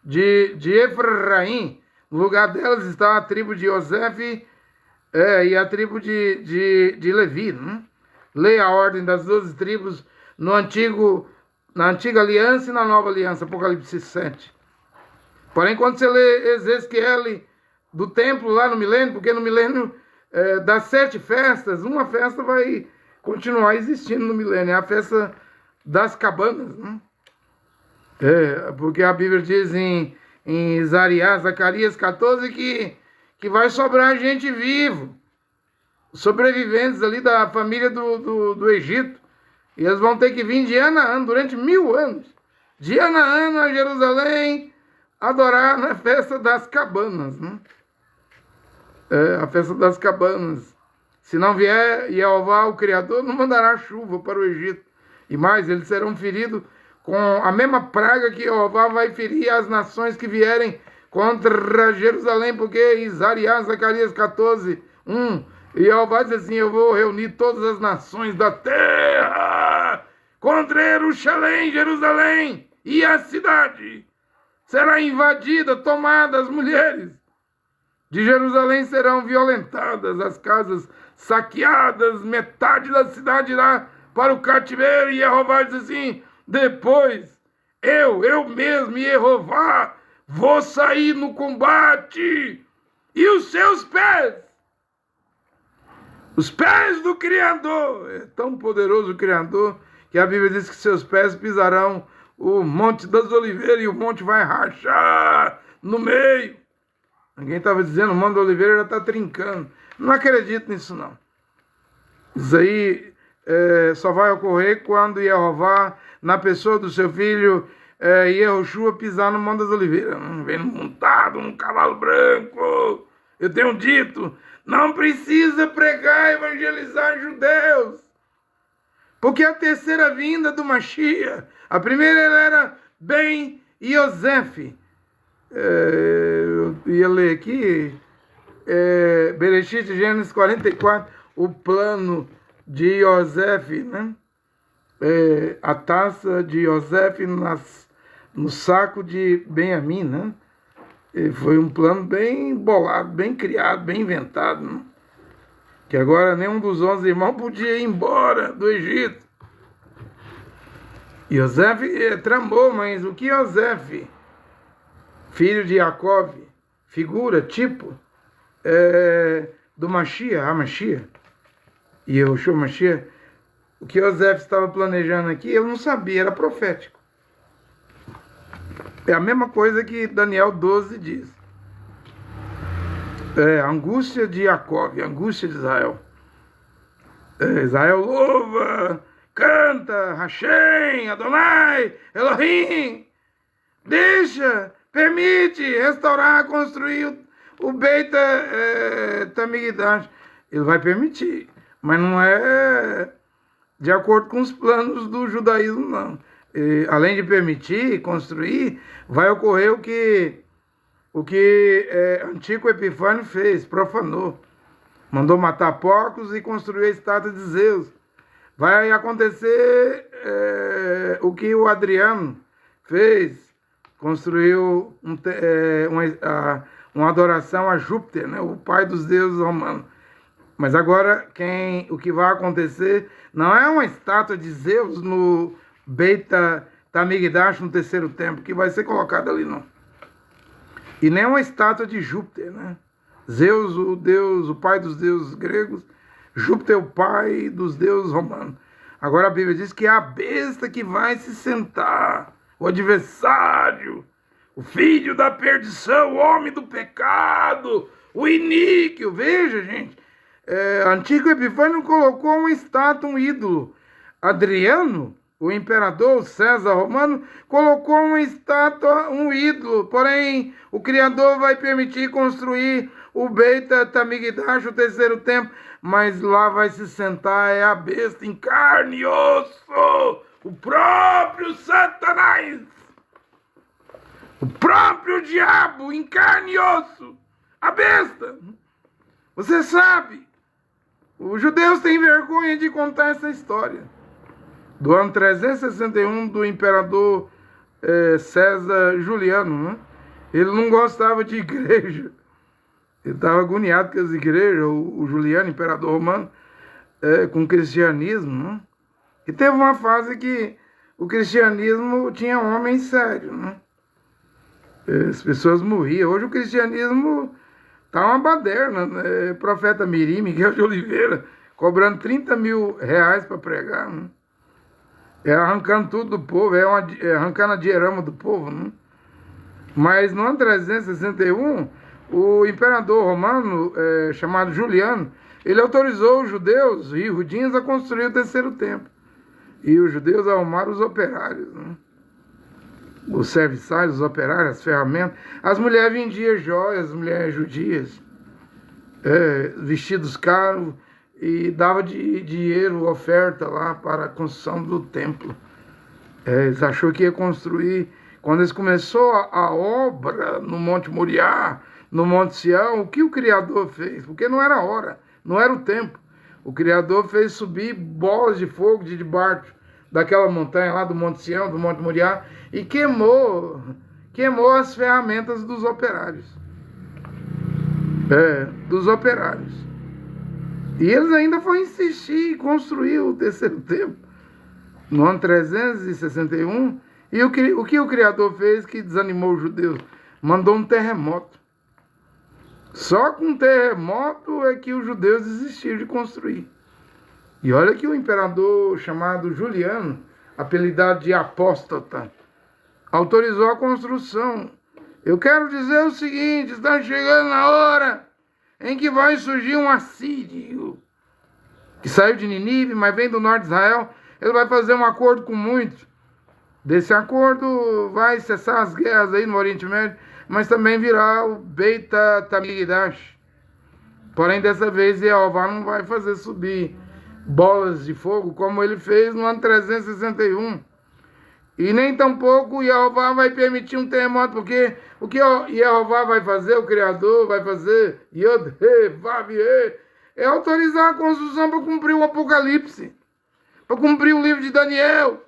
de Efraim. No lugar delas está a tribo de Yosef e a tribo de Levi, né? Leia a ordem das 12 tribos na antiga aliança e na nova aliança, Apocalipse 7. Porém, quando você lê Ezequiel do templo lá no milênio, porque no milênio das 7 festas, uma festa vai continuar existindo no milênio, é a festa das cabanas, né? Porque a Bíblia diz em Zacarias 14 que vai sobrar gente vivo, sobreviventes ali da família do Egito, e eles vão ter que vir de ano a ano, durante 1000 anos, de ano a ano a Jerusalém, adorar na festa das cabanas, né? A festa das cabanas. Se não vier Jeová, o Criador, não mandará chuva para o Egito. E mais, eles serão feridos com a mesma praga que Jeová vai ferir as nações que vierem contra Jerusalém, porque Zacarias 14, 1, e Jeová diz assim: eu vou reunir todas as nações da terra contra Jerusalém, e a cidade será invadida, tomada, as mulheres de Jerusalém serão violentadas, as casas saqueadas, metade da cidade irá para o cativeiro. E Jeová diz assim: depois eu mesmo, Jeová, vou sair no combate, e os seus pés, os pés do Criador, é tão poderoso o Criador, que a Bíblia diz que seus pés pisarão o Monte das Oliveiras, e o monte vai rachar no meio. Alguém estava dizendo, o Monte das Oliveiras já está trincando. Não acredito nisso, não. Isso aí só vai ocorrer quando Jeová, na pessoa do seu filho Yehoshua, pisar no Monte das Oliveiras. Vem montado num cavalo branco. Eu tenho dito, não precisa pregar e evangelizar judeus, porque a terceira vinda do Mashiach, a primeira ela era Ben Yosef. Eu ia ler aqui, Bereshit, Gênesis 44, o plano de Yosef, né? A taça de Yosef no saco de Benjamim, né? Foi um plano bem bolado, bem criado, bem inventado, né? Que agora nenhum dos 11 irmãos podia ir embora do Egito. Yosef tramou, mas o que Yosef, filho de Jacob, figura, tipo, do Mashiach, a Mashiach, e Yehoshua Mashiach, o que Yosef estava planejando aqui, ele não sabia, era profético. É a mesma coisa que Daniel 12 diz. A angústia de Jacob, a angústia de Israel. Israel louva, canta, Hashem, Adonai, Elohim. Permite restaurar, construir o Beit HaMikdash. Ele vai permitir, mas não é de acordo com os planos do judaísmo, não. Além de permitir construir, vai ocorrer o que Antíoco Epifânio fez, profanou. Mandou matar porcos e construir a estátua de Zeus. Vai acontecer o que o Adriano fez, construiu uma adoração a Júpiter, né, o pai dos deuses romanos. Mas agora o que vai acontecer não é uma estátua de Zeus no Beit HaMikdash no terceiro templo, que vai ser colocada ali, não. E nem uma estátua de Júpiter, né? Zeus, o pai dos deuses gregos, Júpiter, o pai dos deuses romanos. Agora a Bíblia diz que é a besta que vai se sentar, o adversário, o filho da perdição, o homem do pecado, o iníquo. Veja, gente, Antíoco Epifânio colocou uma estátua, um ídolo. Adriano, o imperador César romano, colocou uma estátua, um ídolo. Porém, o Criador vai permitir construir o Beit Tamigdash, o terceiro templo, mas lá vai se sentar a besta em carne e osso, o próprio Satanás, o próprio diabo em carne e osso, a besta. Você sabe, os judeus têm vergonha de contar essa história. Do ano 361 do imperador César Juliano, né? Ele não gostava de igreja. Ele estava agoniado com as igrejas, o Juliano, imperador romano, com o cristianismo, né? E teve uma fase que o cristianismo tinha homens sérios, né? As pessoas morriam. Hoje o cristianismo está uma baderna, né? Profeta Mirim, Miguel de Oliveira, cobrando 30 mil reais para pregar, né? Arrancando tudo do povo, arrancando a dinheirama do povo, né? Mas no ano 361, o imperador romano, chamado Juliano, ele autorizou os judeus e judinhos a construir o terceiro templo. E os judeus arrumaram os operários, né? Os serviçais, os operários, as ferramentas. As mulheres vendiam joias, as mulheres judias, vestidos caros, e dava dinheiro, oferta lá para a construção do templo. Eles acharam que ia construir. Quando eles começaram a obra no Monte Moriá, no Monte Sião, o que o Criador fez? Porque não era a hora, não era o tempo. O Criador fez subir bolas de fogo de debaixo daquela montanha lá do Monte Sião, do Monte Moriá, e queimou as ferramentas dos operários. Dos operários. E eles ainda foram insistir em construir o terceiro templo no ano 361. E o que o Criador fez que desanimou os judeus? Mandou um terremoto. Só com um terremoto é que os judeus desistiram de construir. E olha que o imperador chamado Juliano, apelidado de apóstata, autorizou a construção. Eu quero dizer o seguinte: está chegando a hora em que vai surgir um assírio, que saiu de Ninive, mas vem do norte de Israel. Ele vai fazer um acordo com muitos. Desse acordo vai cessar as guerras aí no Oriente Médio, mas também virá o Beit Tamigdash. Porém, dessa vez, Jeová não vai fazer subir bolas de fogo como ele fez no ano 361. E nem tampouco Jeová vai permitir um terremoto, porque o que Jeová vai fazer, o Criador vai fazer, é autorizar a construção para cumprir o Apocalipse, para cumprir o livro de Daniel,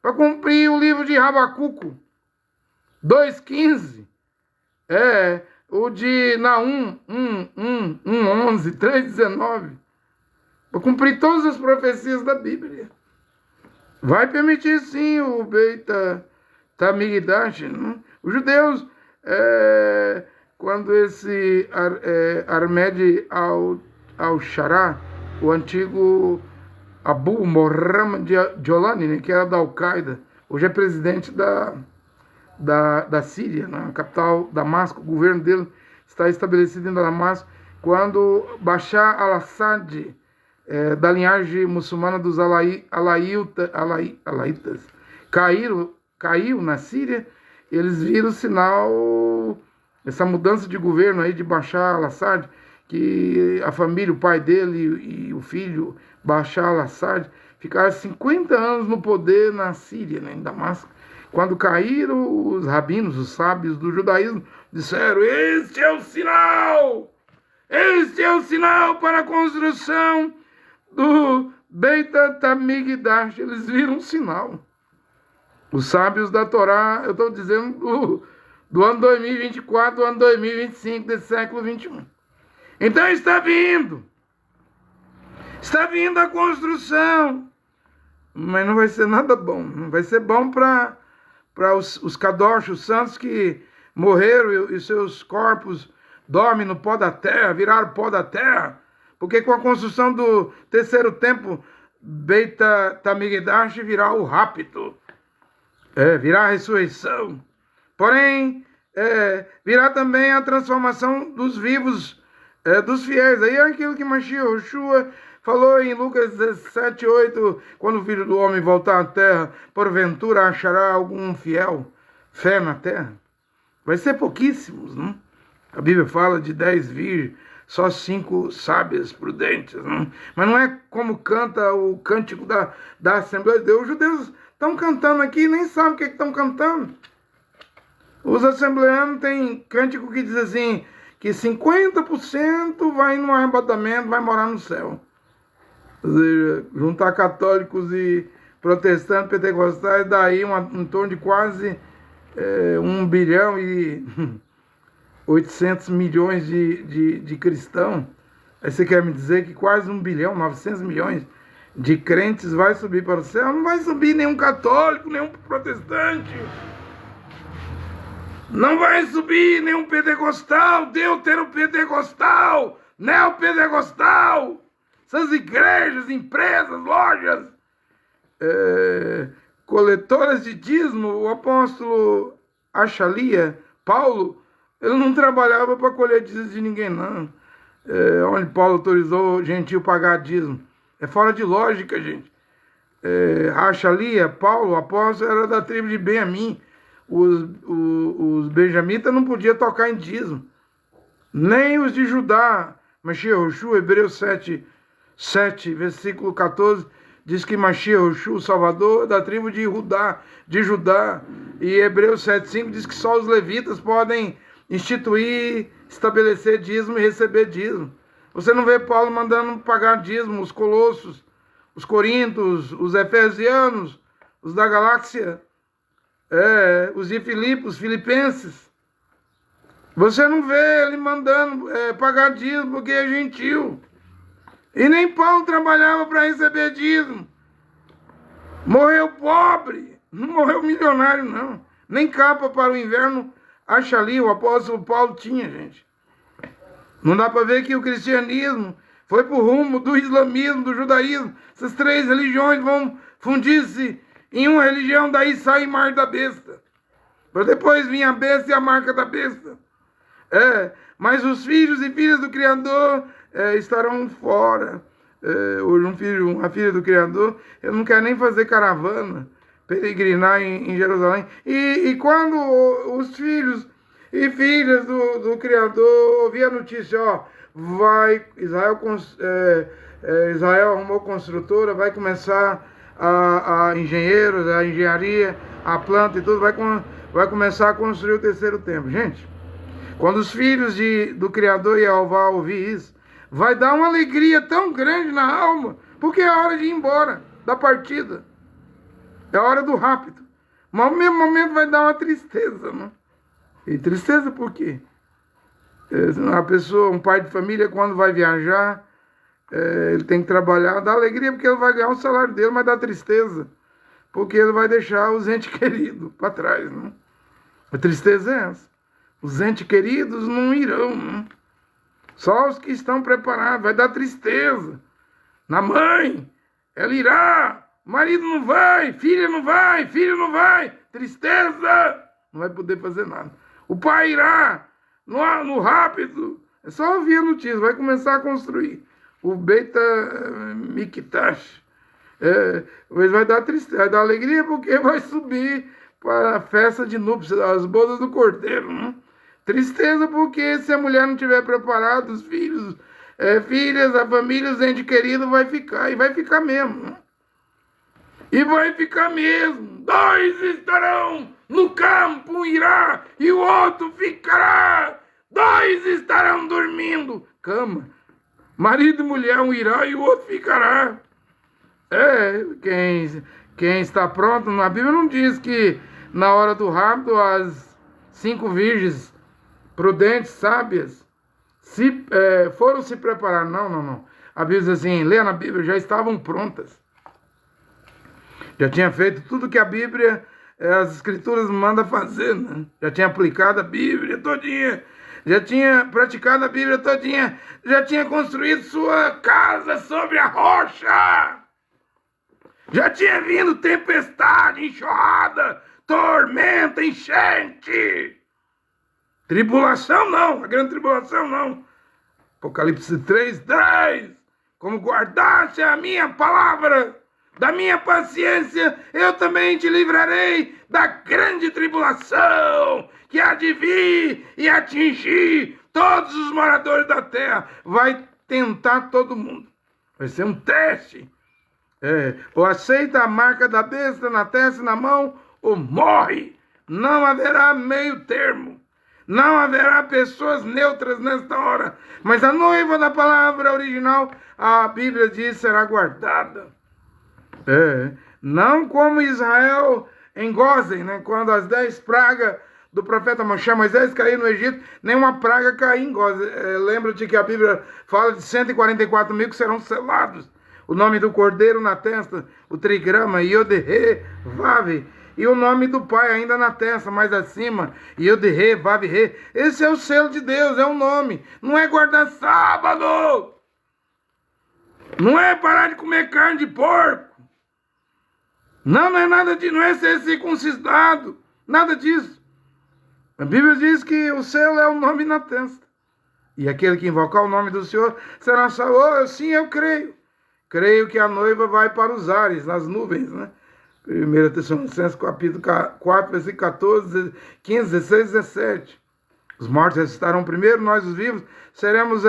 para cumprir o livro de Rabacuco 2,15, o de Naum 1,11, 3,19, para cumprir todas as profecias da Bíblia. Vai permitir sim o Beit Tamigdash, né? Os judeus, quando esse Ahmed al-Sharaa, o antigo Abu Mohammad Jolani, né, que era da Al-Qaeda, hoje é presidente da Síria, né, a capital Damasco, o governo dele está estabelecido em Damasco. Quando Bashar al-Assad, da linhagem muçulmana dos alaitas, caiu na Síria, eles viram o sinal, essa mudança de governo aí de Bashar al-Assad, que a família, o pai dele e o filho, Bashar al-Assad, ficaram 50 anos no poder na Síria, né, em Damasco. Quando caíram, os rabinos, os sábios do judaísmo, disseram: este é o sinal para a construção do Beit Tamigdash. Eles viram um sinal. Os sábios da Torá, eu estou dizendo do ano 2024, do ano 2025, desse século 21. Então está vindo a construção, mas não vai ser nada bom. Não vai ser bom para os kadosh, os santos que morreram e seus corpos dormem no pó da terra, viraram pó da terra. Porque com a construção do terceiro templo, Beit Hamikdash virá o rapto, virá a ressurreição. Porém, virá também a transformação dos vivos, dos fiéis. Aí é aquilo que Mashiach Yoshua falou em Lucas 17:8, quando o Filho do Homem voltar à terra, porventura achará algum fiel, fé na terra? Vai ser pouquíssimos, não? A Bíblia fala de 10 virgens, só 5 sábias prudentes, não? Mas não é como canta o cântico da Assembleia de Deus. Os judeus estão cantando aqui e nem sabem o que estão cantando. Os assembleanos têm cântico que diz assim, que 50% vai no arrebatamento, vai morar no céu. Ou seja, juntar católicos e protestantes, pentecostais, daí em torno de quase 1 bilhão e 800 milhões de cristãos. Aí você quer me dizer que quase 1 bilhão, 900 milhões de crentes vai subir para o céu? Não vai subir nenhum católico, nenhum protestante. Não vai subir nenhum pentecostal, deuteropentecostal, neopentecostal. Essas igrejas, empresas, lojas, coletoras de dízimo. O apóstolo Achalia, Paulo, ele não trabalhava para colher dízimo de ninguém, não. Onde Paulo autorizou o gentio pagar dízimo. É fora de lógica, gente. Achalia, Paulo, o apóstolo, era da tribo de Benjamim. Os benjamitas não podiam tocar em dízimo. Nem os de Judá. Mashiach Yoshua, Hebreus 7, versículo 14, diz que Mashiach Yoshua, o Salvador, da tribo de Judá. E Hebreus 7:5 diz que só os levitas podem instituir, estabelecer dízimo e receber dízimo. Você não vê Paulo mandando pagar dízimo, os colossos, os corintos, os efesianos, os da galáxia, os de Filipos, os filipenses. Você não vê ele mandando pagar dízimo porque é gentil. E nem Paulo trabalhava para receber dízimo. Morreu pobre, não morreu milionário, não. Nem capa para o inverno, acha ali, o apóstolo Paulo tinha, gente. Não dá para ver que o cristianismo foi para o rumo do islamismo, do judaísmo. Essas 3 religiões vão fundir-se em uma religião, daí sai mar da besta. Para depois vir a besta e a marca da besta. Mas os filhos e filhas do Criador estarão fora. Hoje uma filha do Criador, eu não quero nem fazer caravana, peregrinar em Jerusalém. E quando os filhos e filhas do Criador ouvir a notícia, Israel arrumou construtora, vai começar a engenheiros, a engenharia, a planta e tudo, vai começar a construir o terceiro templo. Gente, quando os filhos do Criador e Jeová ouvir isso, vai dar uma alegria tão grande na alma, porque é hora de ir embora, da partida. É hora do rápido. Mas ao mesmo momento vai dar uma tristeza, né? E tristeza por quê? A pessoa, um pai de família, quando vai viajar, ele tem que trabalhar, dá alegria porque ele vai ganhar o salário dele, mas dá tristeza, porque ele vai deixar os entes queridos para trás, né? A tristeza é essa. Os entes queridos não irão, né? Só os que estão preparados. Vai dar tristeza. Na mãe, ela irá. Marido não vai, filha não vai, filho não vai. Tristeza. Não vai poder fazer nada. O pai irá. No rápido. É só ouvir a notícia. Vai começar a construir o Beit Hamikdash. Mas vai dar tristeza, vai dar alegria porque vai subir para a festa de núpcias, as bodas do cordeiro, né? Tristeza porque se a mulher não tiver preparado, os filhos, filhas, a família, os entes queridos, vai ficar. E vai ficar mesmo. Né? E vai ficar mesmo. 2 estarão no campo, um irá e o outro ficará. 2 estarão dormindo. Cama. Marido e mulher, um irá e o outro ficará. Quem está pronto, na Bíblia não diz que na hora do rapto as 5 virgens prudentes, sábias, foram se preparar. Não. A Bíblia diz assim, leia na Bíblia, já estavam prontas. Já tinha feito tudo que a Bíblia, as Escrituras mandam fazer, né? Já tinha aplicado a Bíblia todinha, já tinha praticado a Bíblia todinha, já tinha construído sua casa sobre a rocha. Já tinha vindo tempestade, enxurrada, tormenta, enchente. Tribulação não, a grande tribulação não. Apocalipse 3:10. Como guardaste a minha palavra, da minha paciência, eu também te livrarei da grande tribulação que há de vir e atingir todos os moradores da terra. Vai tentar todo mundo. Vai ser um teste. Ou aceita a marca da besta na testa e na mão, ou morre. Não haverá meio termo. Não haverá pessoas neutras nesta hora. Mas a noiva da palavra original, a Bíblia diz, será guardada. Não como Israel em Gósen, né? Quando as 10 pragas do profeta Moisés caíram no Egito, nenhuma praga caiu em Gósen. Lembra-te que a Bíblia fala de 144 mil que serão selados. O nome do cordeiro na testa, o trigrama, Yod-He, Vav. E o nome do Pai ainda na testa, mais acima, Yod-He, Vav-He. Esse é o selo de Deus, é o nome. Não é guardar sábado. Não é parar de comer carne de porco. Não é nada disso, não é ser circuncidado. Nada disso. A Bíblia diz que o selo é o nome na testa. E aquele que invocar o nome do Senhor será salvo. Sim, eu creio. Creio que a noiva vai para os ares, nas nuvens, né? 1 Tessalonicenses, capítulo 4, versículo 14, 15, 16, 17. Os mortos ressuscitarão primeiro, nós os vivos seremos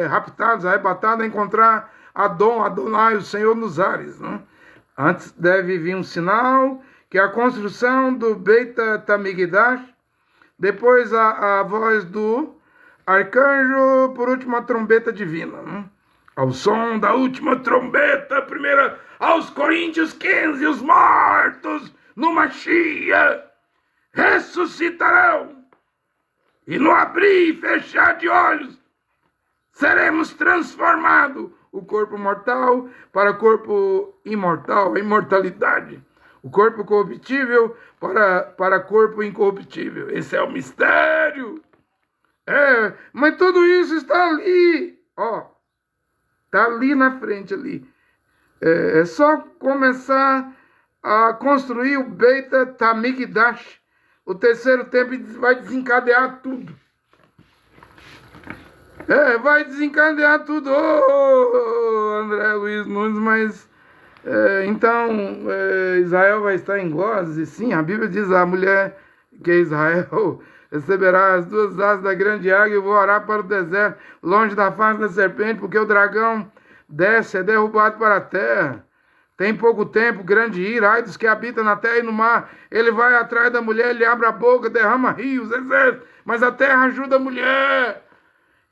raptados, arrebatados a encontrar Adonai, o Senhor nos ares, né? Antes deve vir um sinal, que é a construção do Beit Tamigdash, depois a voz do arcanjo, por último a trombeta divina, né? Ao som da última trombeta, primeira aos Coríntios 15, os mortos no Mashiach ressuscitarão. E no abrir e fechar de olhos, seremos transformados. O corpo mortal para o corpo imortal, a imortalidade. O corpo corruptível para corpo incorruptível. Esse é o mistério. Mas tudo isso está ali, ó. Está ali na frente, ali. É só começar a construir o Beit Tamigdash. O terceiro templo vai desencadear tudo. Vai desencadear tudo. André Luiz Nunes, mas... então, Israel vai estar em Gósen. Sim, a Bíblia diz, a mulher que é Israel... receberá as 2 asas da grande águia e voará para o deserto, longe da face da serpente, porque o dragão desce, é derrubado para a terra. Tem pouco tempo, grande ira, ai dos que habitam na terra e no mar. Ele vai atrás da mulher, ele abre a boca, derrama rios, exércitos, mas a terra ajuda a mulher.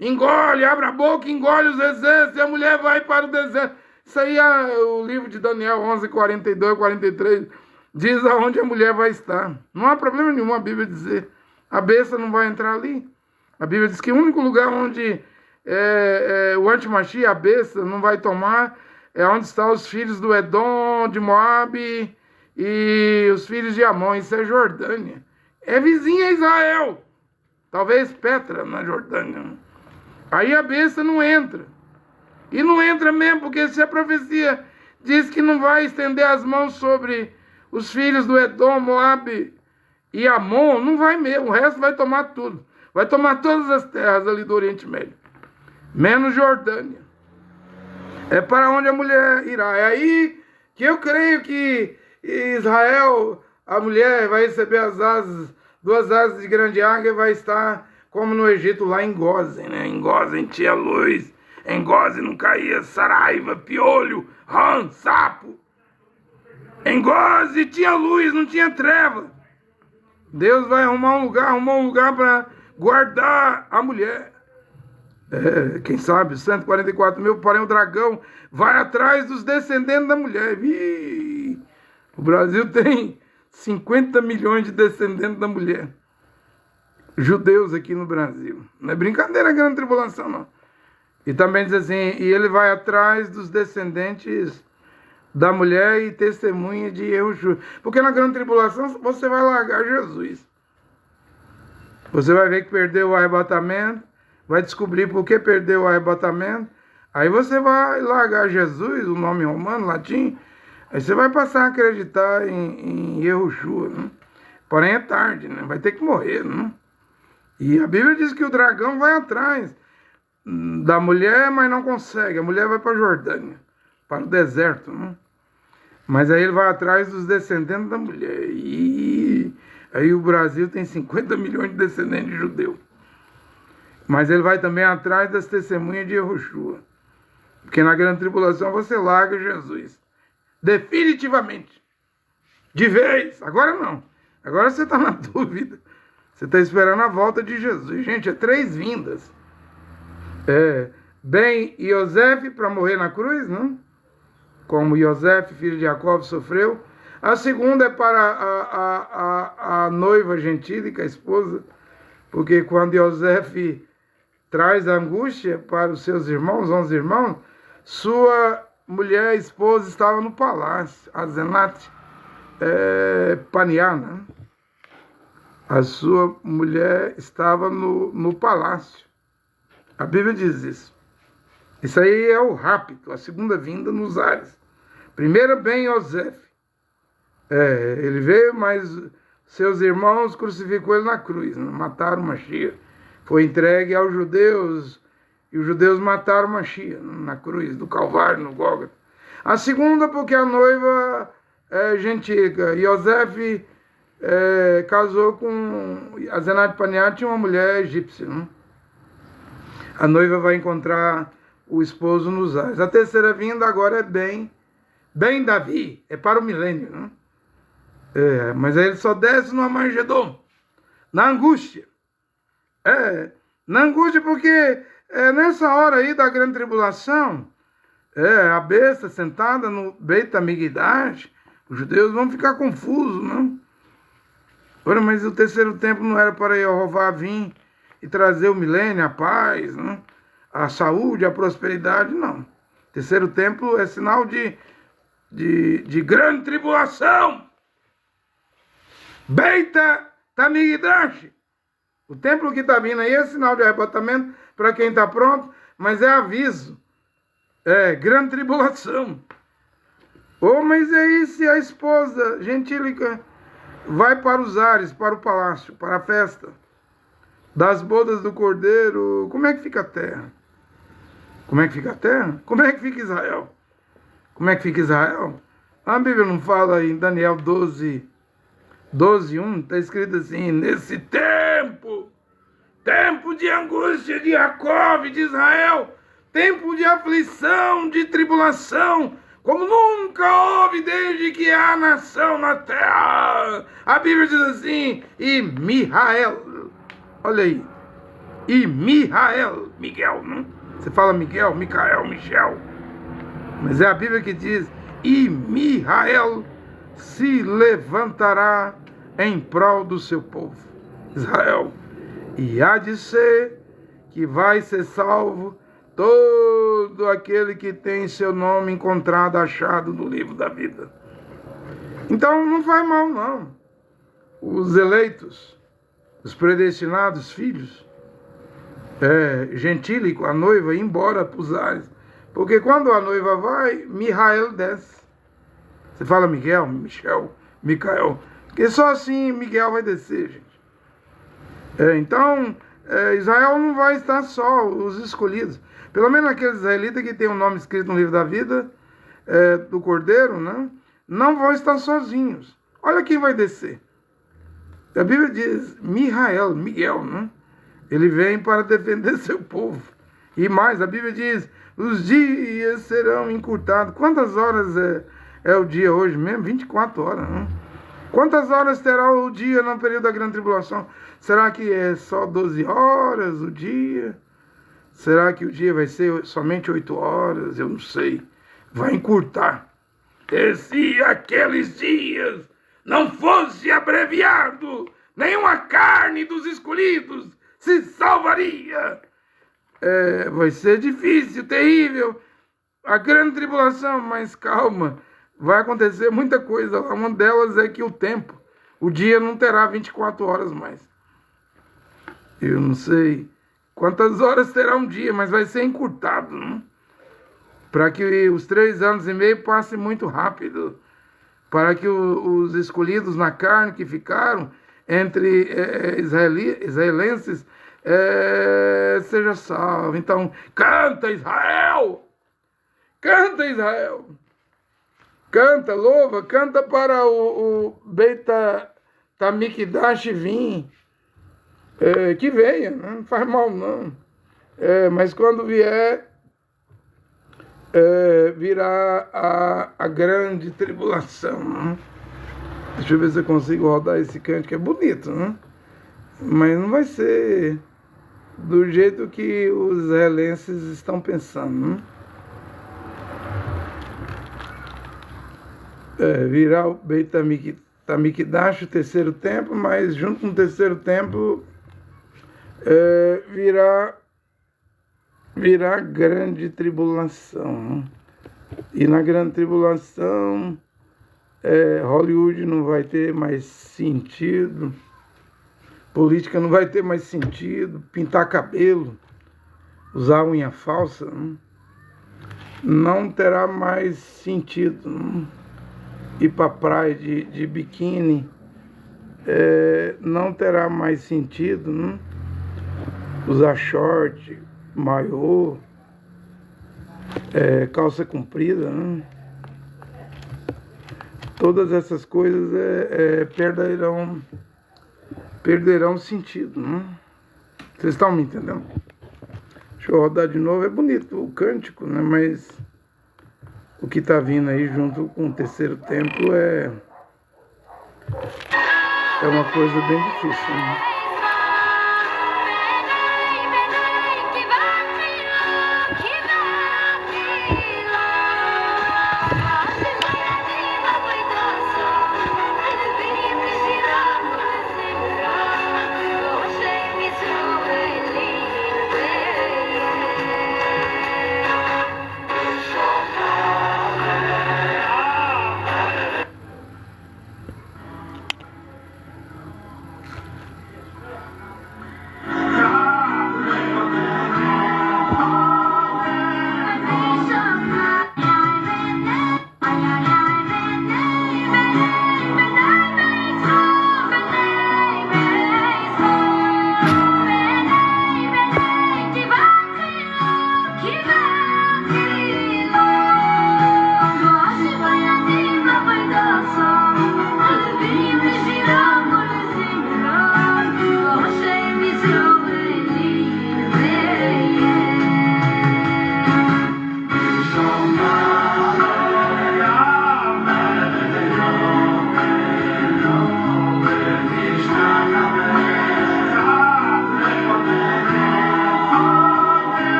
Engole, abre a boca, engole os exércitos, e a mulher vai para o deserto. Isso aí é o livro de Daniel 11, 42, 43, diz aonde a mulher vai estar. Não há problema nenhum a Bíblia dizer. A besta não vai entrar ali. A Bíblia diz que o único lugar onde o antimachia, a besta, não vai tomar é onde estão os filhos do Edom, de Moabe e os filhos de Amon. Isso é Jordânia. É vizinha a Israel. Talvez Petra, na Jordânia. Aí a besta não entra. E não entra mesmo, porque se a profecia diz que não vai estender as mãos sobre os filhos do Edom, Moabe e Amon, não vai mesmo, o resto vai tomar tudo. Vai tomar todas as terras ali do Oriente Médio. Menos Jordânia. É para onde a mulher irá. É aí que eu creio que Israel, a mulher, vai receber as asas, 2 asas de grande águia, vai estar como no Egito, lá em Gósen, né? Em Gósen tinha luz, em Gósen não caía saraiva, piolho, rã, sapo. Em Gósen tinha luz, não tinha treva. Deus vai arrumar um lugar para guardar a mulher. Quem sabe, 144 mil, porém o dragão vai atrás dos descendentes da mulher. O Brasil tem 50 milhões de descendentes da mulher. Judeus aqui no Brasil. Não é brincadeira a grande tribulação, não. E também diz assim, e ele vai atrás dos descendentes da mulher e testemunha de Yahushua. Porque na grande tribulação você vai largar Jesus. Você vai ver que perdeu o arrebatamento, vai descobrir por que perdeu o arrebatamento, aí você vai largar Jesus, o nome romano, latim, Aí você vai passar a acreditar em Yahushua, né? Porém é tarde, né? Vai ter que morrer, né? E a Bíblia diz que o dragão vai atrás da mulher, mas não consegue. A mulher vai para a Jordânia, para o deserto, né? Mas aí ele vai atrás dos descendentes da mulher. E aí o Brasil tem 50 milhões de descendentes de judeu. Mas ele vai também atrás das testemunhas de Yahushua. Porque na grande tribulação você larga Jesus. Definitivamente. De vez. Agora não. Agora você está na dúvida. Você está esperando a volta de Jesus. Gente, é 3 vindas. Ben Yosef para morrer na cruz, não? Como Yosef, filho de Jacó, sofreu. A segunda é para a noiva gentílica, a esposa. Porque quando Yosef traz a angústia para os seus irmãos, 11 irmãos, sua mulher, esposa, estava no palácio, a Zenat Paniana. A sua mulher estava no palácio. A Bíblia diz isso. Isso aí é o rapto, a segunda vinda nos ares. Primeiro, Ben Yosef. Ele veio, mas seus irmãos crucificou ele na cruz, né? Mataram Mashiach. Foi entregue aos judeus, e os judeus mataram Mashiach na cruz do Calvário, no Gólgota. A segunda, porque a noiva gentílica, Yosef, casou com a Zenat Paniat, tinha uma mulher egípcia, né? A noiva vai encontrar o esposo nos ares. A terceira vinda agora é Ben Davi, é para o milênio, né? Mas aí ele só desce no Armagedon, na angústia. Na angústia porque nessa hora aí da grande tribulação, a besta sentada no Beit HaMikdash, os judeus vão ficar confusos, não? Ora, mas o terceiro tempo não era para Jeová vir e trazer o milênio, a paz, não? A saúde, a prosperidade, não. Terceiro tempo é sinal de grande tribulação. Beit HaMikdash. O templo que está vindo aí é sinal de arrebatamento para quem está pronto, mas é aviso. Grande tribulação. Mas aí se a esposa gentílica vai para os ares, para o palácio, para a festa das bodas do Cordeiro, como é que fica a terra? Como é que fica a terra? Como é que fica Israel? Como é que fica Israel? A Bíblia não fala em Daniel 12:1, está escrito assim: nesse tempo de angústia de Jacó e de Israel, tempo de aflição, de tribulação, como nunca houve desde que há nação na terra. A Bíblia diz assim: e Mihael, olha aí, e Mihael, Miguel, não? Você fala Miguel, Micael, Michel, mas é a Bíblia que diz: e Mihael se levantará em prol do seu povo, Israel, e há de ser que vai ser salvo todo aquele que tem seu nome encontrado, achado no livro da vida. Então não faz mal, não. Os eleitos, os predestinados filhos, gentílico, a noiva, ir embora para os ares. Porque quando a noiva vai, Mihael desce. Você fala Miguel, Michel, Micael, porque só assim Miguel vai descer, gente. Então, Israel não vai estar só, os escolhidos. Pelo menos aqueles israelitas que têm o nome escrito no livro da vida, do Cordeiro, né? Não vão estar sozinhos. Olha quem vai descer. A Bíblia diz, Mihael, Miguel, né? Ele vem para defender seu povo. E mais, a Bíblia diz, os dias serão encurtados. Quantas horas é o dia hoje mesmo? 24 horas, né? Quantas horas terá o dia no período da grande tribulação? Será que é só 12 horas o dia? Será que o dia vai ser somente 8 horas? Eu não sei. Vai encurtar. E se aqueles dias não fosse abreviado, nenhuma carne dos escolhidos se salvaria. Vai ser difícil, terrível, a grande tribulação, mas calma, vai acontecer muita coisa. Uma delas é que o dia não terá 24 horas mais. Eu não sei quantas horas terá um dia, mas vai ser encurtado, né? para que os 3 anos e meio passem muito rápido, para que os escolhidos na carne que ficaram entre israelenses seja salvo. Então, canta Israel! Canta Israel! Canta, louva, canta para o Beit Hamikdash vir, que venha, não faz mal não. Mas quando vier, virá a grande tribulação. Né? Deixa eu ver se eu consigo rodar esse canto, que é bonito, né? Mas não vai ser do jeito que os israelenses estão pensando. Né? Virá o Beit Hamikdash, o terceiro templo, mas junto com o terceiro templo virá grande tribulação. E na grande tribulação, Hollywood não vai ter mais sentido, política não vai ter mais sentido, pintar cabelo, usar unha falsa, não terá mais sentido. Ir para a praia de biquíni não terá mais sentido. Usar short, maiô, calça comprida, todas essas coisas perderão sentido. Vocês estão me entendendo? Deixa eu rodar de novo. É bonito o cântico, mas o que está vindo aí junto com o terceiro templo é uma coisa bem difícil.